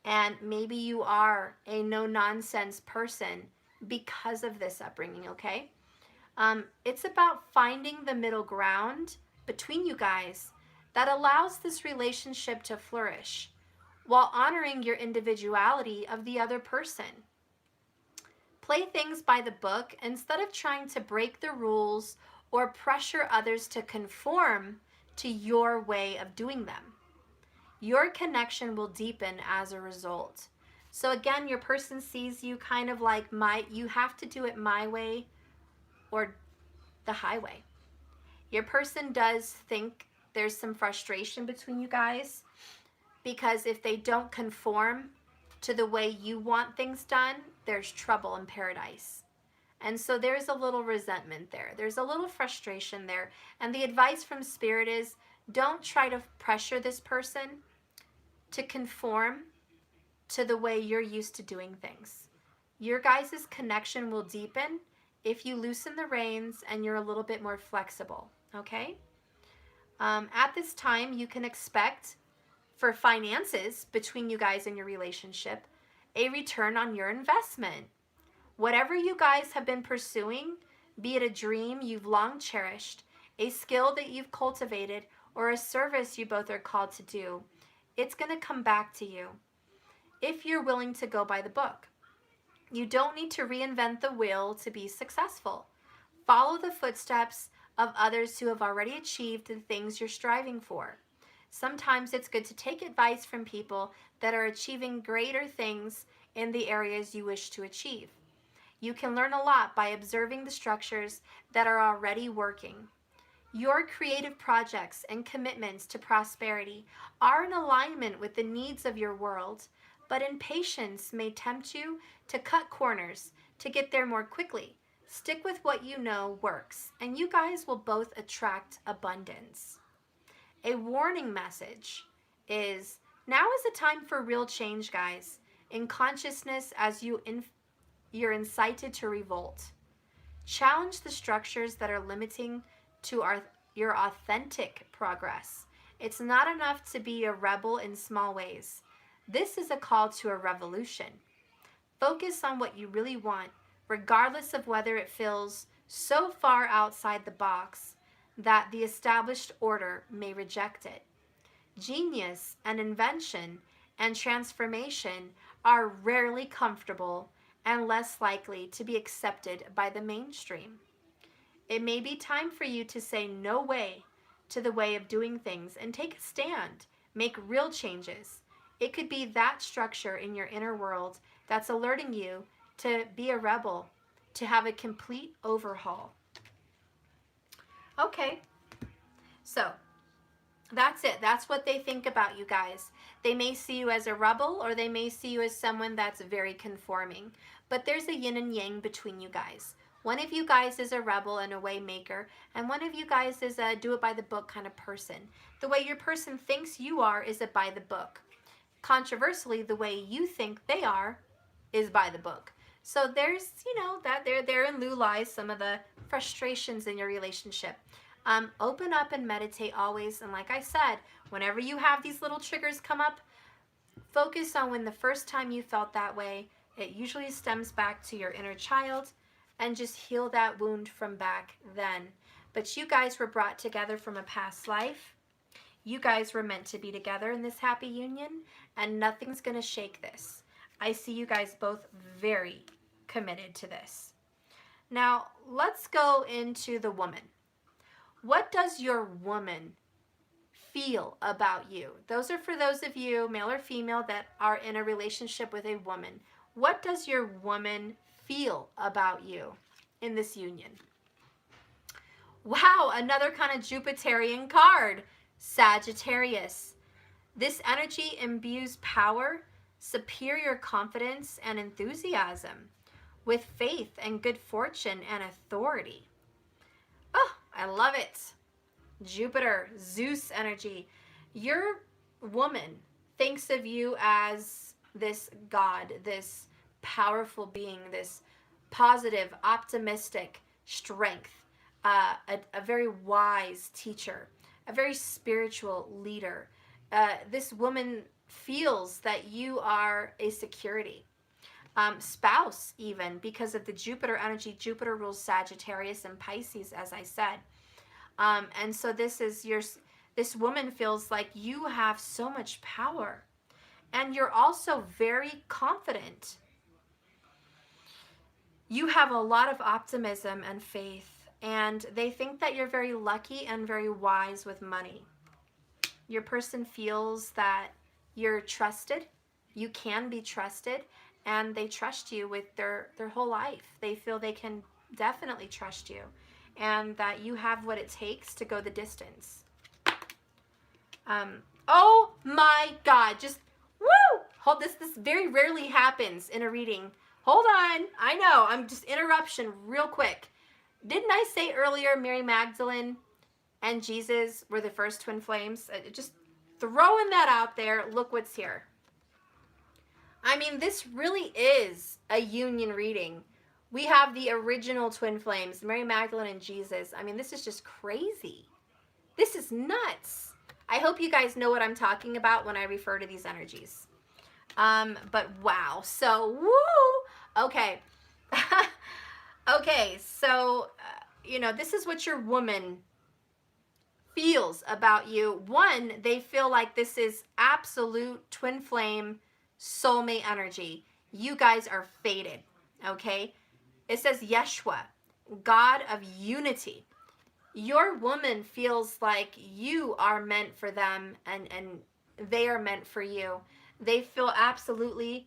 And maybe you are a no-nonsense person because of this upbringing, okay? It's about finding the middle ground between you guys that allows this relationship to flourish while honoring your individuality of the other person. Play things by the book instead of trying to break the rules or pressure others to conform to your way of doing them. Your connection will deepen as a result. So again, your person sees you kind of like you have to do it my way or the highway. Your person does think there's some frustration between you guys because if they don't conform to the way you want things done, there's trouble in paradise. And so there's a little resentment there. There's a little frustration there. And the advice from Spirit is don't try to pressure this person to conform to the way you're used to doing things. Your guys' connection will deepen if you loosen the reins and you're a little bit more flexible, okay? At this time, you can expect for finances between you guys and your relationship, a return on your investment. Whatever you guys have been pursuing, be it a dream you've long cherished, a skill that you've cultivated, or a service you both are called to do, it's going to come back to you if you're willing to go by the book. You don't need to reinvent the wheel to be successful. Follow the footsteps of others who have already achieved the things you're striving for. Sometimes it's good to take advice from people that are achieving greater things in the areas you wish to achieve. You can learn a lot by observing the structures that are already working. Your creative projects and commitments to prosperity are in alignment with the needs of your world, but impatience may tempt you to cut corners to get there more quickly. Stick with what you know works, and you guys will both attract abundance. A warning message is now is the time for real change, guys, in consciousness as you're incited to revolt. Challenge the structures that are limiting to your authentic progress. It's not enough to be a rebel in small ways. This is a call to a revolution. Focus on what you really want, regardless of whether it feels so far outside the box that the established order may reject it. Genius and invention and transformation are rarely comfortable and less likely to be accepted by the mainstream. It may be time for you to say no way to the way of doing things and take a stand, make real changes. It could be that structure in your inner world that's alerting you to be a rebel, to have a complete overhaul. Okay, so That's it. That's what they think about you guys. They may see you as a rebel, or they may see you as someone that's very conforming. But there's a yin and yang between you guys. One of you guys is a rebel and a way maker, and one of you guys is a do it by the book kind of person. The way your person thinks you are is a by the book. Controversially, the way you think they are is by the book. So there's, that therein lies some of the frustrations in your relationship. Open up and meditate always. And like I said, whenever you have these little triggers come up, focus on when the first time you felt that way. It usually stems back to your inner child, and just heal that wound from back then. But you guys were brought together from a past life. You guys were meant to be together in this happy union, and nothing's going to shake this. I see you guys both very committed to this. Now, let's go into the woman. What does your woman feel about you? Those are for those of you, male or female, that are in a relationship with a woman. What does your woman feel about you in this union? Wow, another kind of Jupiterian card. Sagittarius. This energy imbues power, superior confidence, and enthusiasm with faith and good fortune and authority. Oh, I love it. Jupiter, Zeus energy. Your woman thinks of you as this God, this powerful being, this positive, optimistic strength, a very wise teacher, a very spiritual leader. This woman feels that you are a security. Spouse, even, because of the Jupiter energy. Jupiter rules Sagittarius and Pisces, as I said. And so this woman feels like you have so much power, and you're also very confident. You have a lot of optimism and faith, and they think that you're very lucky and very wise with money. Your person feels that you're trusted, you can be trusted, and they trust you with their whole life. They feel they can definitely trust you, and that you have what it takes to go the distance. Oh my God, just woo! Hold this very rarely happens in a reading. Hold on, I know, I'm just interruption real quick. Didn't I say earlier Mary Magdalene and Jesus were the first twin flames? Just throwing that out there. Look what's here. I mean, this really is a union reading. We have the original twin flames, Mary Magdalene and Jesus. I mean, this is just crazy. This is nuts. I hope you guys know what I'm talking about when I refer to these energies. But wow. So, woo! Okay. Okay, so, this is what your woman feels about you. One, they feel like this is absolute twin flame soulmate energy. You guys are fated, okay? It says Yeshua, God of unity. Your woman feels like you are meant for them, and they are meant for you. They feel absolutely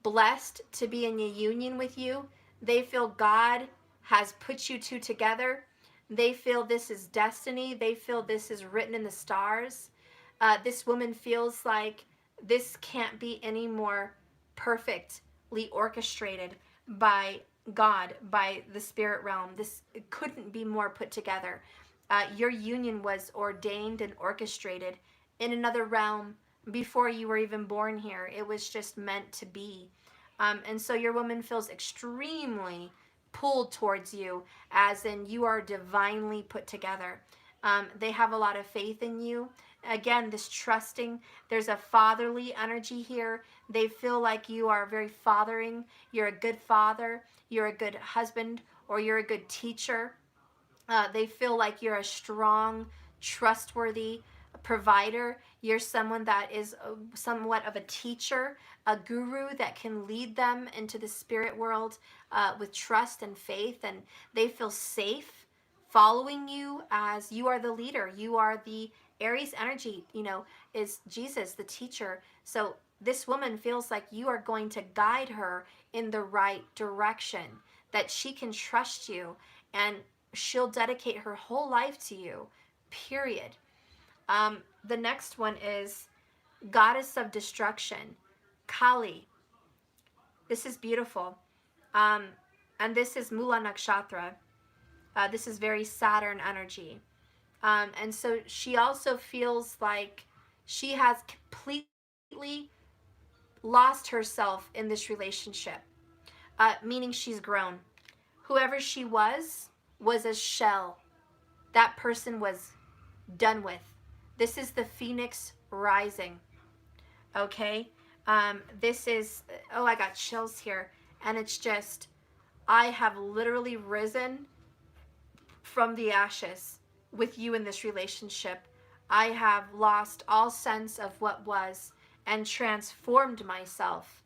blessed to be in a union with you. They feel God has put you two together. They feel this is destiny. They feel this is written in the stars. This woman feels like this can't be any more perfectly orchestrated by God, by the spirit realm. This couldn't be more put together. Your union was ordained and orchestrated in another realm before you were even born here. It was just meant to be. And so your woman feels extremely pulled towards you, as in you are divinely put together. They have a lot of faith in you. Again, this trusting, there's a fatherly energy here. They feel like you are very fathering. You're a good father, you're a good husband, or you're a good teacher. They feel like you're a strong, trustworthy provider. You're someone that is somewhat of a teacher, a guru that can lead them into the spirit world with trust and faith, and they feel safe following you as you are the leader. You are the Aries energy, is Jesus, the teacher. So this woman feels like you are going to guide her in the right direction, that she can trust you, and she'll dedicate her whole life to you, period. The next one is Goddess of Destruction, Kali. This is beautiful. Um, and this is Mula Nakshatra. This is very Saturn energy. And so she also feels like she has completely lost herself in this relationship, meaning she's grown. Whoever she was a shell. That person was done with. This is the phoenix rising. Okay? This is, oh, I got chills here. And it's just, I have literally risen from the ashes with you in this relationship. I have lost all sense of what was and transformed myself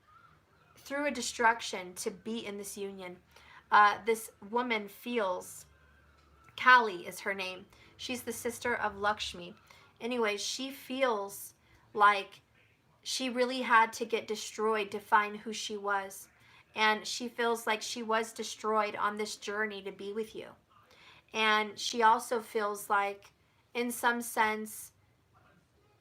through a destruction to be in this union. This woman feels, Kali is her name. She's the sister of Lakshmi. Anyway, she feels like she really had to get destroyed to find who she was. And she feels like she was destroyed on this journey to be with you. And she also feels like, in some sense,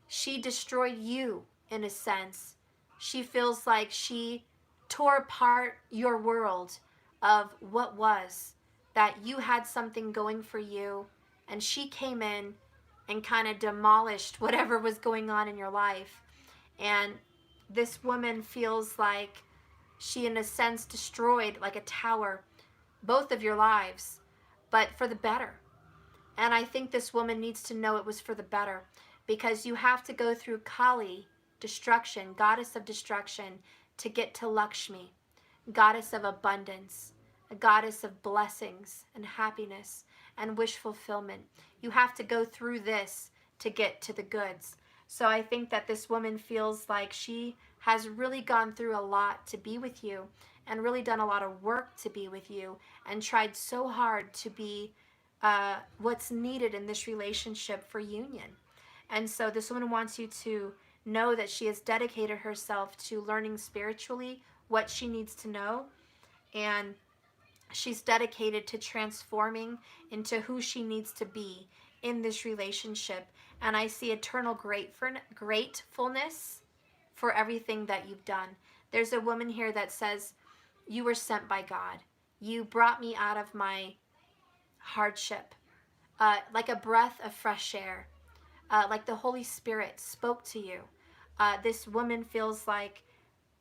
she destroyed you in a sense. She feels like she tore apart your world of what was, that you had something going for you, and she came in and kind of demolished whatever was going on in your life. And this woman feels like she, in a sense, destroyed, like a tower, both of your lives, but for the better. And I think this woman needs to know it was for the better, because you have to go through Kali, destruction, goddess of destruction, to get to Lakshmi, goddess of abundance, a goddess of blessings and happiness and wish fulfillment. You have to go through this to get to the goods. So I think that this woman feels like she has really gone through a lot to be with you, and really done a lot of work to be with you, and tried so hard to be what's needed in this relationship for union. And so this woman wants you to know that she has dedicated herself to learning spiritually what she needs to know, and she's dedicated to transforming into who she needs to be in this relationship. And I see eternal gratefulness for everything that you've done. There's a woman here that says, you were sent by God. You brought me out of my hardship, like a breath of fresh air, like the Holy Spirit spoke to you. This woman feels like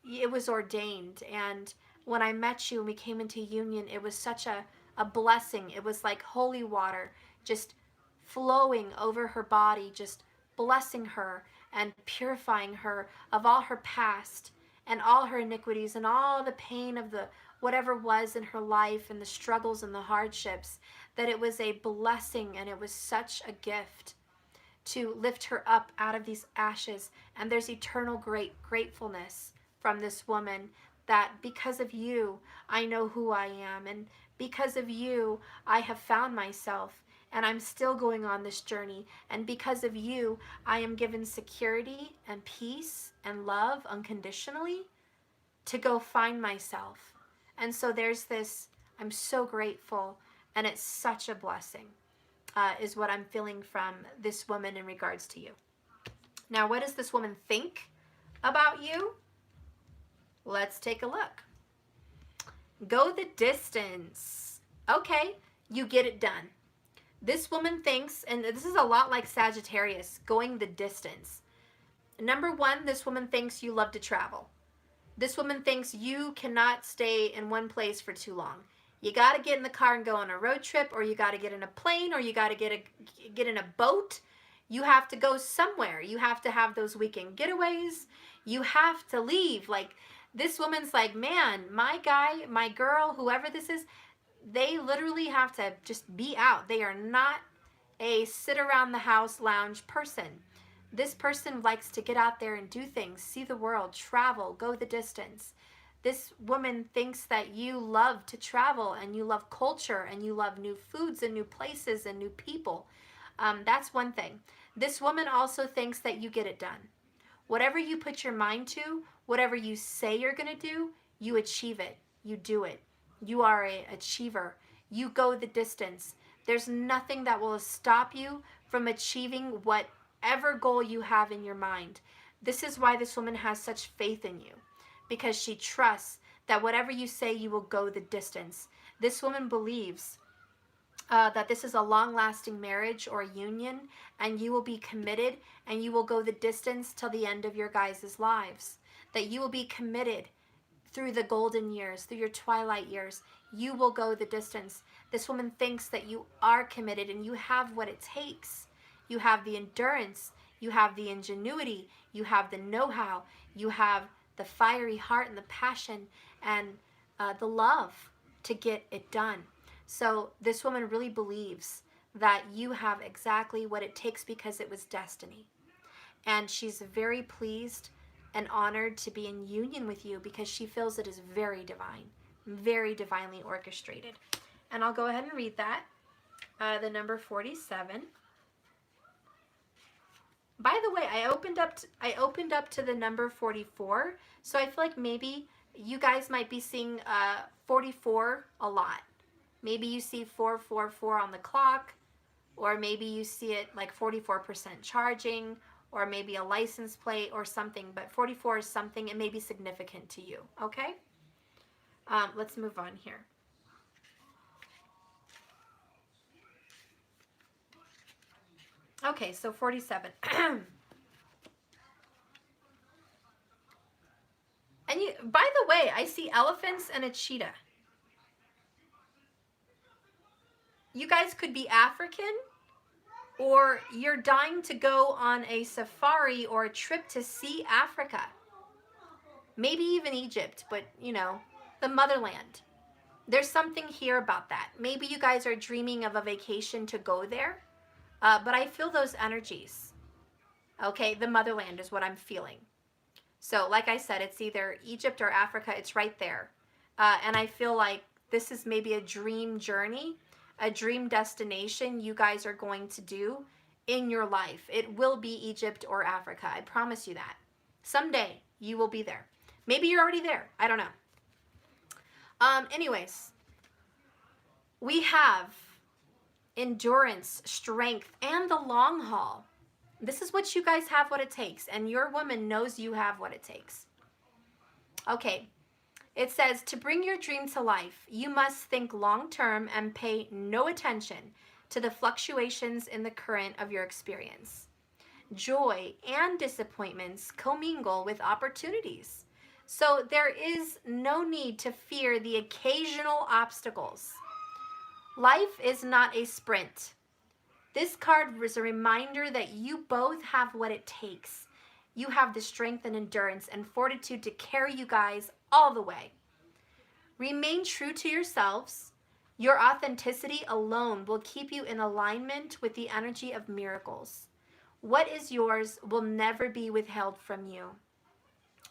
it was ordained. And when I met you and we came into union, it was such a blessing. It was like holy water just flowing over her body, just blessing her and purifying her of all her past and all her iniquities and all the pain of the whatever was in her life and the struggles and the hardships, that it was a blessing and it was such a gift to lift her up out of these ashes. And there's eternal gratefulness from this woman, that because of you, I know who I am. And because of you, I have found myself. And I'm still going on this journey. And because of you, I am given security and peace and love unconditionally to go find myself. And so there's this, I'm so grateful. And it's such a blessing, is what I'm feeling from this woman in regards to you. Now, what does this woman think about you? Let's take a look. Go the distance. Okay, you get it done. This woman thinks, and this is a lot like Sagittarius, going the distance. Number one, this woman thinks you love to travel. This woman thinks you cannot stay in one place for too long. You got to get in the car and go on a road trip, or you got to get in a plane, or you got to get in a boat. You have to go somewhere. You have to have those weekend getaways. You have to leave. Like, this woman's like, man, my guy, my girl, whoever this is, they literally have to just be out. They are not a sit around the house lounge person. This person likes to get out there and do things, see the world, travel, go the distance. This woman thinks that you love to travel and you love culture and you love new foods and new places and new people. That's one thing. This woman also thinks that you get it done. Whatever you put your mind to, whatever you say you're going to do, you achieve it. You do it. You are an achiever. You go the distance. There's nothing that will stop you from achieving what whatever goal you have in your mind. This is why this woman has such faith in you, because she trusts that whatever you say, you will go the distance. This woman believes that this is a long-lasting marriage or union, and you will be committed, and you will go the distance till the end of your guys' lives. That you will be committed through the golden years, through your twilight years. You will go the distance. This woman thinks that you are committed and you have what it takes. You have the endurance, you have the ingenuity, you have the know-how, you have the fiery heart and the passion and the love to get it done. So this woman really believes that you have exactly what it takes because it was destiny. And she's very pleased and honored to be in union with you because she feels it is very divine, very divinely orchestrated. And I'll go ahead and read that. The number 47. By the way, I opened up to the number 44, so I feel like maybe you guys might be seeing 44 a lot. Maybe you see 444 on the clock, or maybe you see it like 44% charging, or maybe a license plate or something, but 44 is something, it may be significant to you, okay? Let's move on here. Okay, so 47. And you, by the way, I see elephants and a cheetah. You guys could be African, or you're dying to go on a safari or a trip to see Africa. Maybe even Egypt, but you know, the motherland. There's something here about that. Maybe you guys are dreaming of a vacation to go there, but I feel those energies. Okay, the motherland is what I'm feeling. So like I said, it's either Egypt or Africa. It's right there. And I feel like this is maybe a dream journey, a dream destination you guys are going to do in your life. It will be Egypt or Africa. I promise you that. Someday you will be there. Maybe you're already there. I don't know. Anyways, we have endurance, strength, and the long haul. This is what you guys have what it takes, and your woman knows you have what it takes. Okay, it says, to bring your dream to life, you must think long-term and pay no attention to the fluctuations in the current of your experience. Joy and disappointments commingle with opportunities. So there is no need to fear the occasional obstacles. Life is not a sprint. This card is a reminder that you both have what it takes. You have the strength and endurance and fortitude to carry you guys all the way. Remain true to yourselves. Your authenticity alone will keep you in alignment with the energy of miracles. What is yours will never be withheld from you.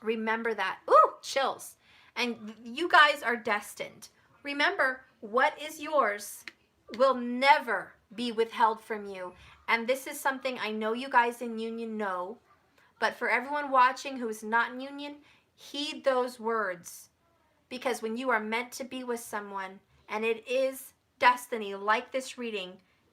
Remember that. Ooh, chills. And you guys are destined. Remember, what is yours will never be withheld from you. And this is something I know you guys in union know, but for everyone watching who is not in union, heed those words. Because when you are meant to be with someone, and it is destiny, like this reading,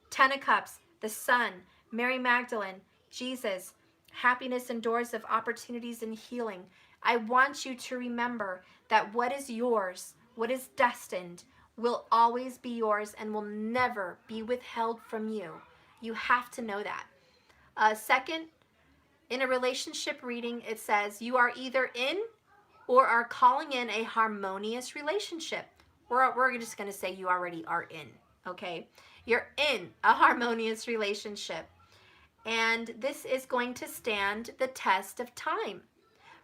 10 of Cups, the Sun, Mary Magdalene, Jesus, happiness and doors of opportunities and healing. I want you to remember that what is yours, what is destined, will always be yours and will never be withheld from you. You have to know that. Second, in a relationship reading, it says you are either in or are calling in a harmonious relationship. We're just going to say you already are in, okay? You're in a harmonious relationship. And this is going to stand the test of time.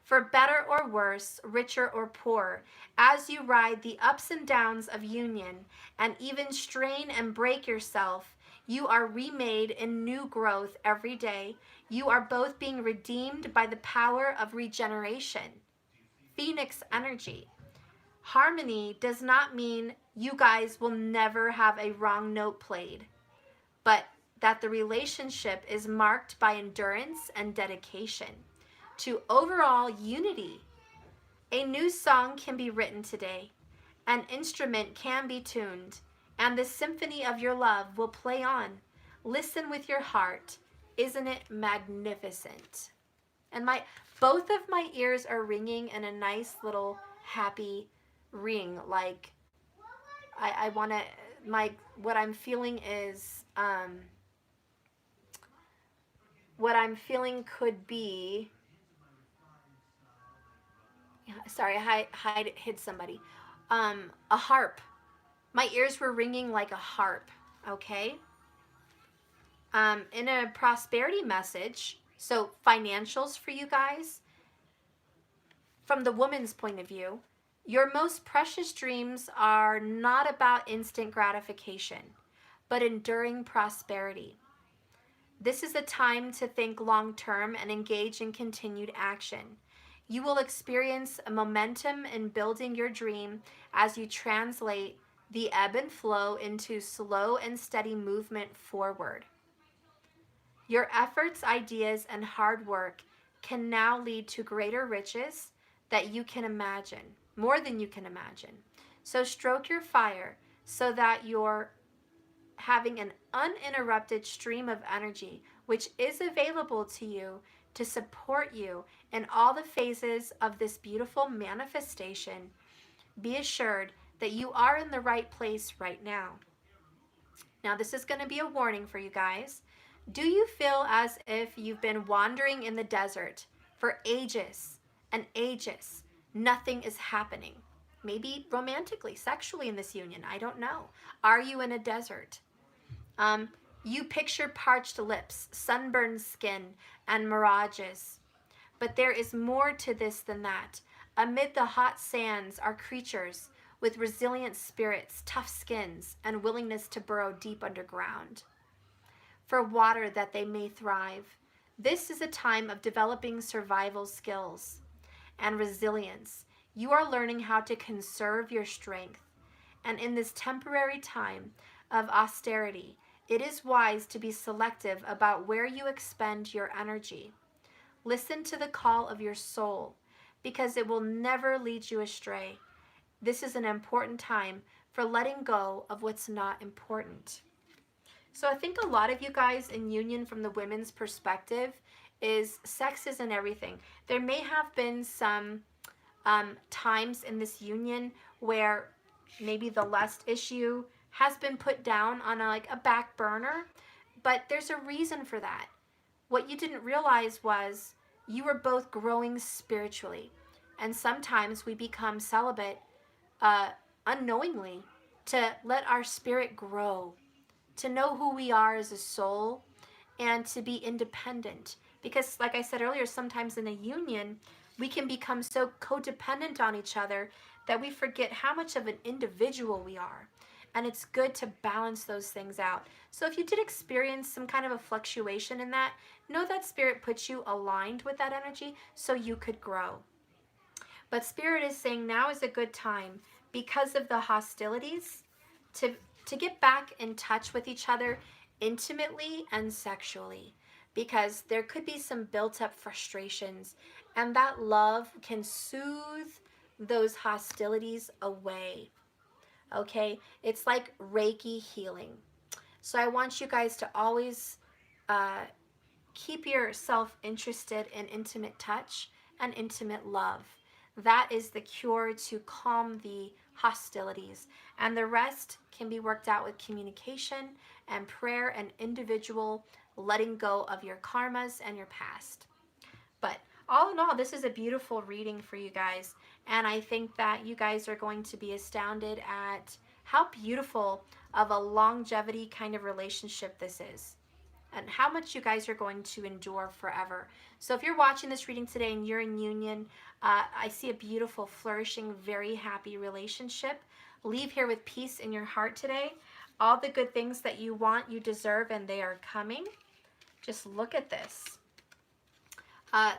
For better or worse, richer or poor, as you ride the ups and downs of union and even strain and break yourself, you are remade in new growth every day. You are both being redeemed by the power of regeneration. Phoenix energy. Harmony does not mean you guys will never have a wrong note played, but that the relationship is marked by endurance and dedication to overall unity. A new song can be written today. An instrument can be tuned, and the symphony of your love will play on. Listen with your heart. Isn't it magnificent? And both of my ears are ringing in a nice little happy ring. Like I want to, what I'm feeling is, what I'm feeling could be, sorry, I hid somebody. A harp. My ears were ringing like a harp, okay? In a prosperity message, so financials for you guys, from the woman's point of view, your most precious dreams are not about instant gratification, but enduring prosperity. This is a time to think long term and engage in continued action. You will experience a momentum in building your dream as you translate the ebb and flow into slow and steady movement forward. Your efforts, ideas, and hard work can now lead to greater riches that you can imagine, more than you can imagine. So stroke your fire so that you're having an uninterrupted stream of energy, which is available to you to support you in all the phases of this beautiful manifestation. Be assured that you are in the right place right now. Now, this is going to be a warning for you guys. Do you feel as if you've been wandering in the desert for ages and ages? Nothing is happening. Maybe romantically, sexually in this union. I don't know. Are you in a desert? You picture parched lips, sunburned skin, and mirages. But there is more to this than that. Amid the hot sands are creatures with resilient spirits, tough skins, and willingness to burrow deep underground for water that they may thrive. This is a time of developing survival skills and resilience. You are learning how to conserve your strength. And in this temporary time of austerity, it is wise to be selective about where you expend your energy. Listen to the call of your soul because it will never lead you astray. This is an important time for letting go of what's not important. So I think a lot of you guys in union from the women's perspective is sex isn't everything. There may have been some times in this union where maybe the lust issue has been put down on a back burner, but there's a reason for that. What you didn't realize was you were both growing spiritually. And sometimes we become celibate unknowingly to let our spirit grow, to know who we are as a soul, and to be independent. Because, like I said earlier, sometimes in a union, we can become so codependent on each other that we forget how much of an individual we are. And it's good to balance those things out. So if you did experience some kind of a fluctuation in that, know that Spirit puts you aligned with that energy so you could grow. But Spirit is saying now is a good time because of the hostilities to get back in touch with each other intimately and sexually, because there could be some built up frustrations, and that love can soothe those hostilities away. Okay, it's like Reiki healing. So I want you guys to always keep yourself interested in intimate touch and intimate love. That is the cure to calm the hostilities. And the rest can be worked out with communication and prayer and individual letting go of your karmas and your past. But all in all, this is a beautiful reading for you guys. And I think that you guys are going to be astounded at how beautiful of a longevity kind of relationship this is, and how much you guys are going to endure forever. So if you're watching this reading today and you're in union, I see a beautiful, flourishing, very happy relationship. Leave here with peace in your heart today. All the good things that you want, you deserve, and they are coming. Just look at this.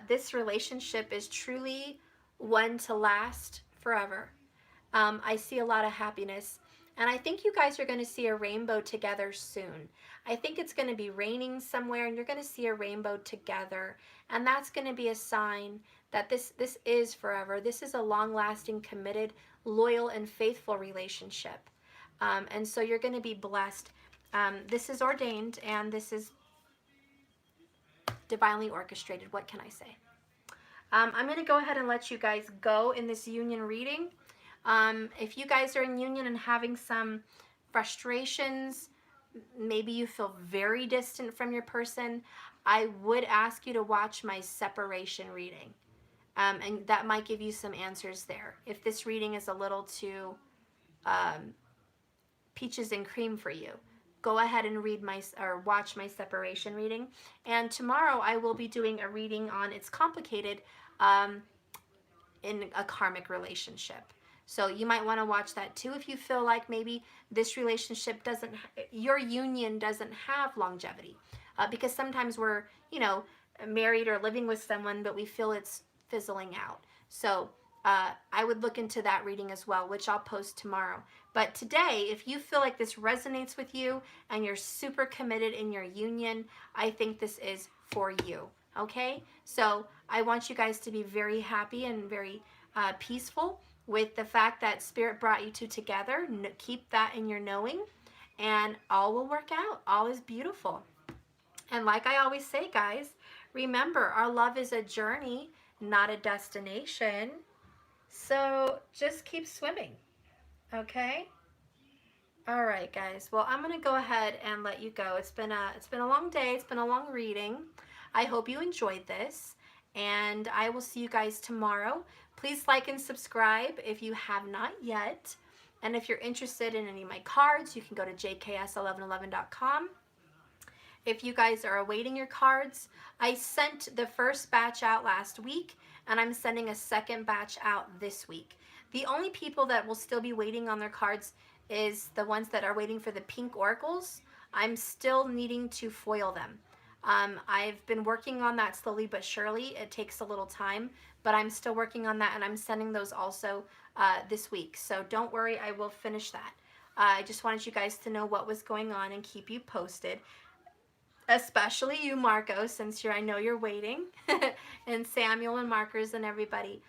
This relationship is truly one to last forever. I see a lot of happiness. And I think you guys are going to see a rainbow together soon. I think it's going to be raining somewhere and you're going to see a rainbow together. And that's going to be a sign that this is forever. This is a long-lasting, committed, loyal, and faithful relationship. And so you're going to be blessed. This is ordained, and this is divinely orchestrated. What can I say? I'm going to go ahead and let you guys go in this union reading. If you guys are in union and having some frustrations, maybe you feel very distant from your person, I would ask you to watch my separation reading. And that might give you some answers there. If this reading is a little too peaches and cream for you, go ahead and watch my separation reading. And tomorrow I will be doing a reading on It's Complicated in a karmic relationship. So you might want to watch that too if you feel like maybe this relationship your union doesn't have longevity. Because sometimes we're, married or living with someone, but we feel it's fizzling out. So I would look into that reading as well, which I'll post tomorrow. But today, if you feel like this resonates with you and you're super committed in your union, I think this is for you. Okay? So I want you guys to be very happy and very peaceful with the fact that Spirit brought you two together. Keep that in your knowing, and all will work out. All is beautiful. And like I always say, guys, remember, our love is a journey, not a destination. So just keep swimming, okay? All right, guys. Well, I'm gonna go ahead and let you go. It's been a long day. It's been a long reading. I hope you enjoyed this, and I will see you guys tomorrow. Please like and subscribe if you have not yet. And if you're interested in any of my cards, you can go to jks1111.com. If you guys are awaiting your cards, I sent the first batch out last week, and I'm sending a second batch out this week. The only people that will still be waiting on their cards is the ones that are waiting for the pink oracles. I'm still needing to foil them. I've been working on that slowly but surely. It takes a little time, but I'm still working on that, and I'm sending those also this week. So don't worry, I will finish that. I just wanted you guys to know what was going on and keep you posted. Especially you, Marco, since I know you're waiting, and Samuel and Markers and everybody.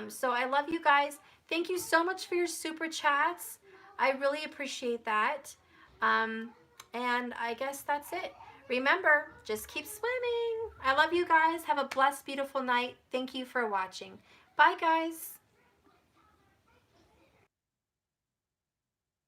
So I love you guys. Thank you so much for your super chats. I really appreciate that. And I guess that's it. Remember, just keep swimming. I love you guys. Have a blessed, beautiful night. Thank you for watching. Bye, guys.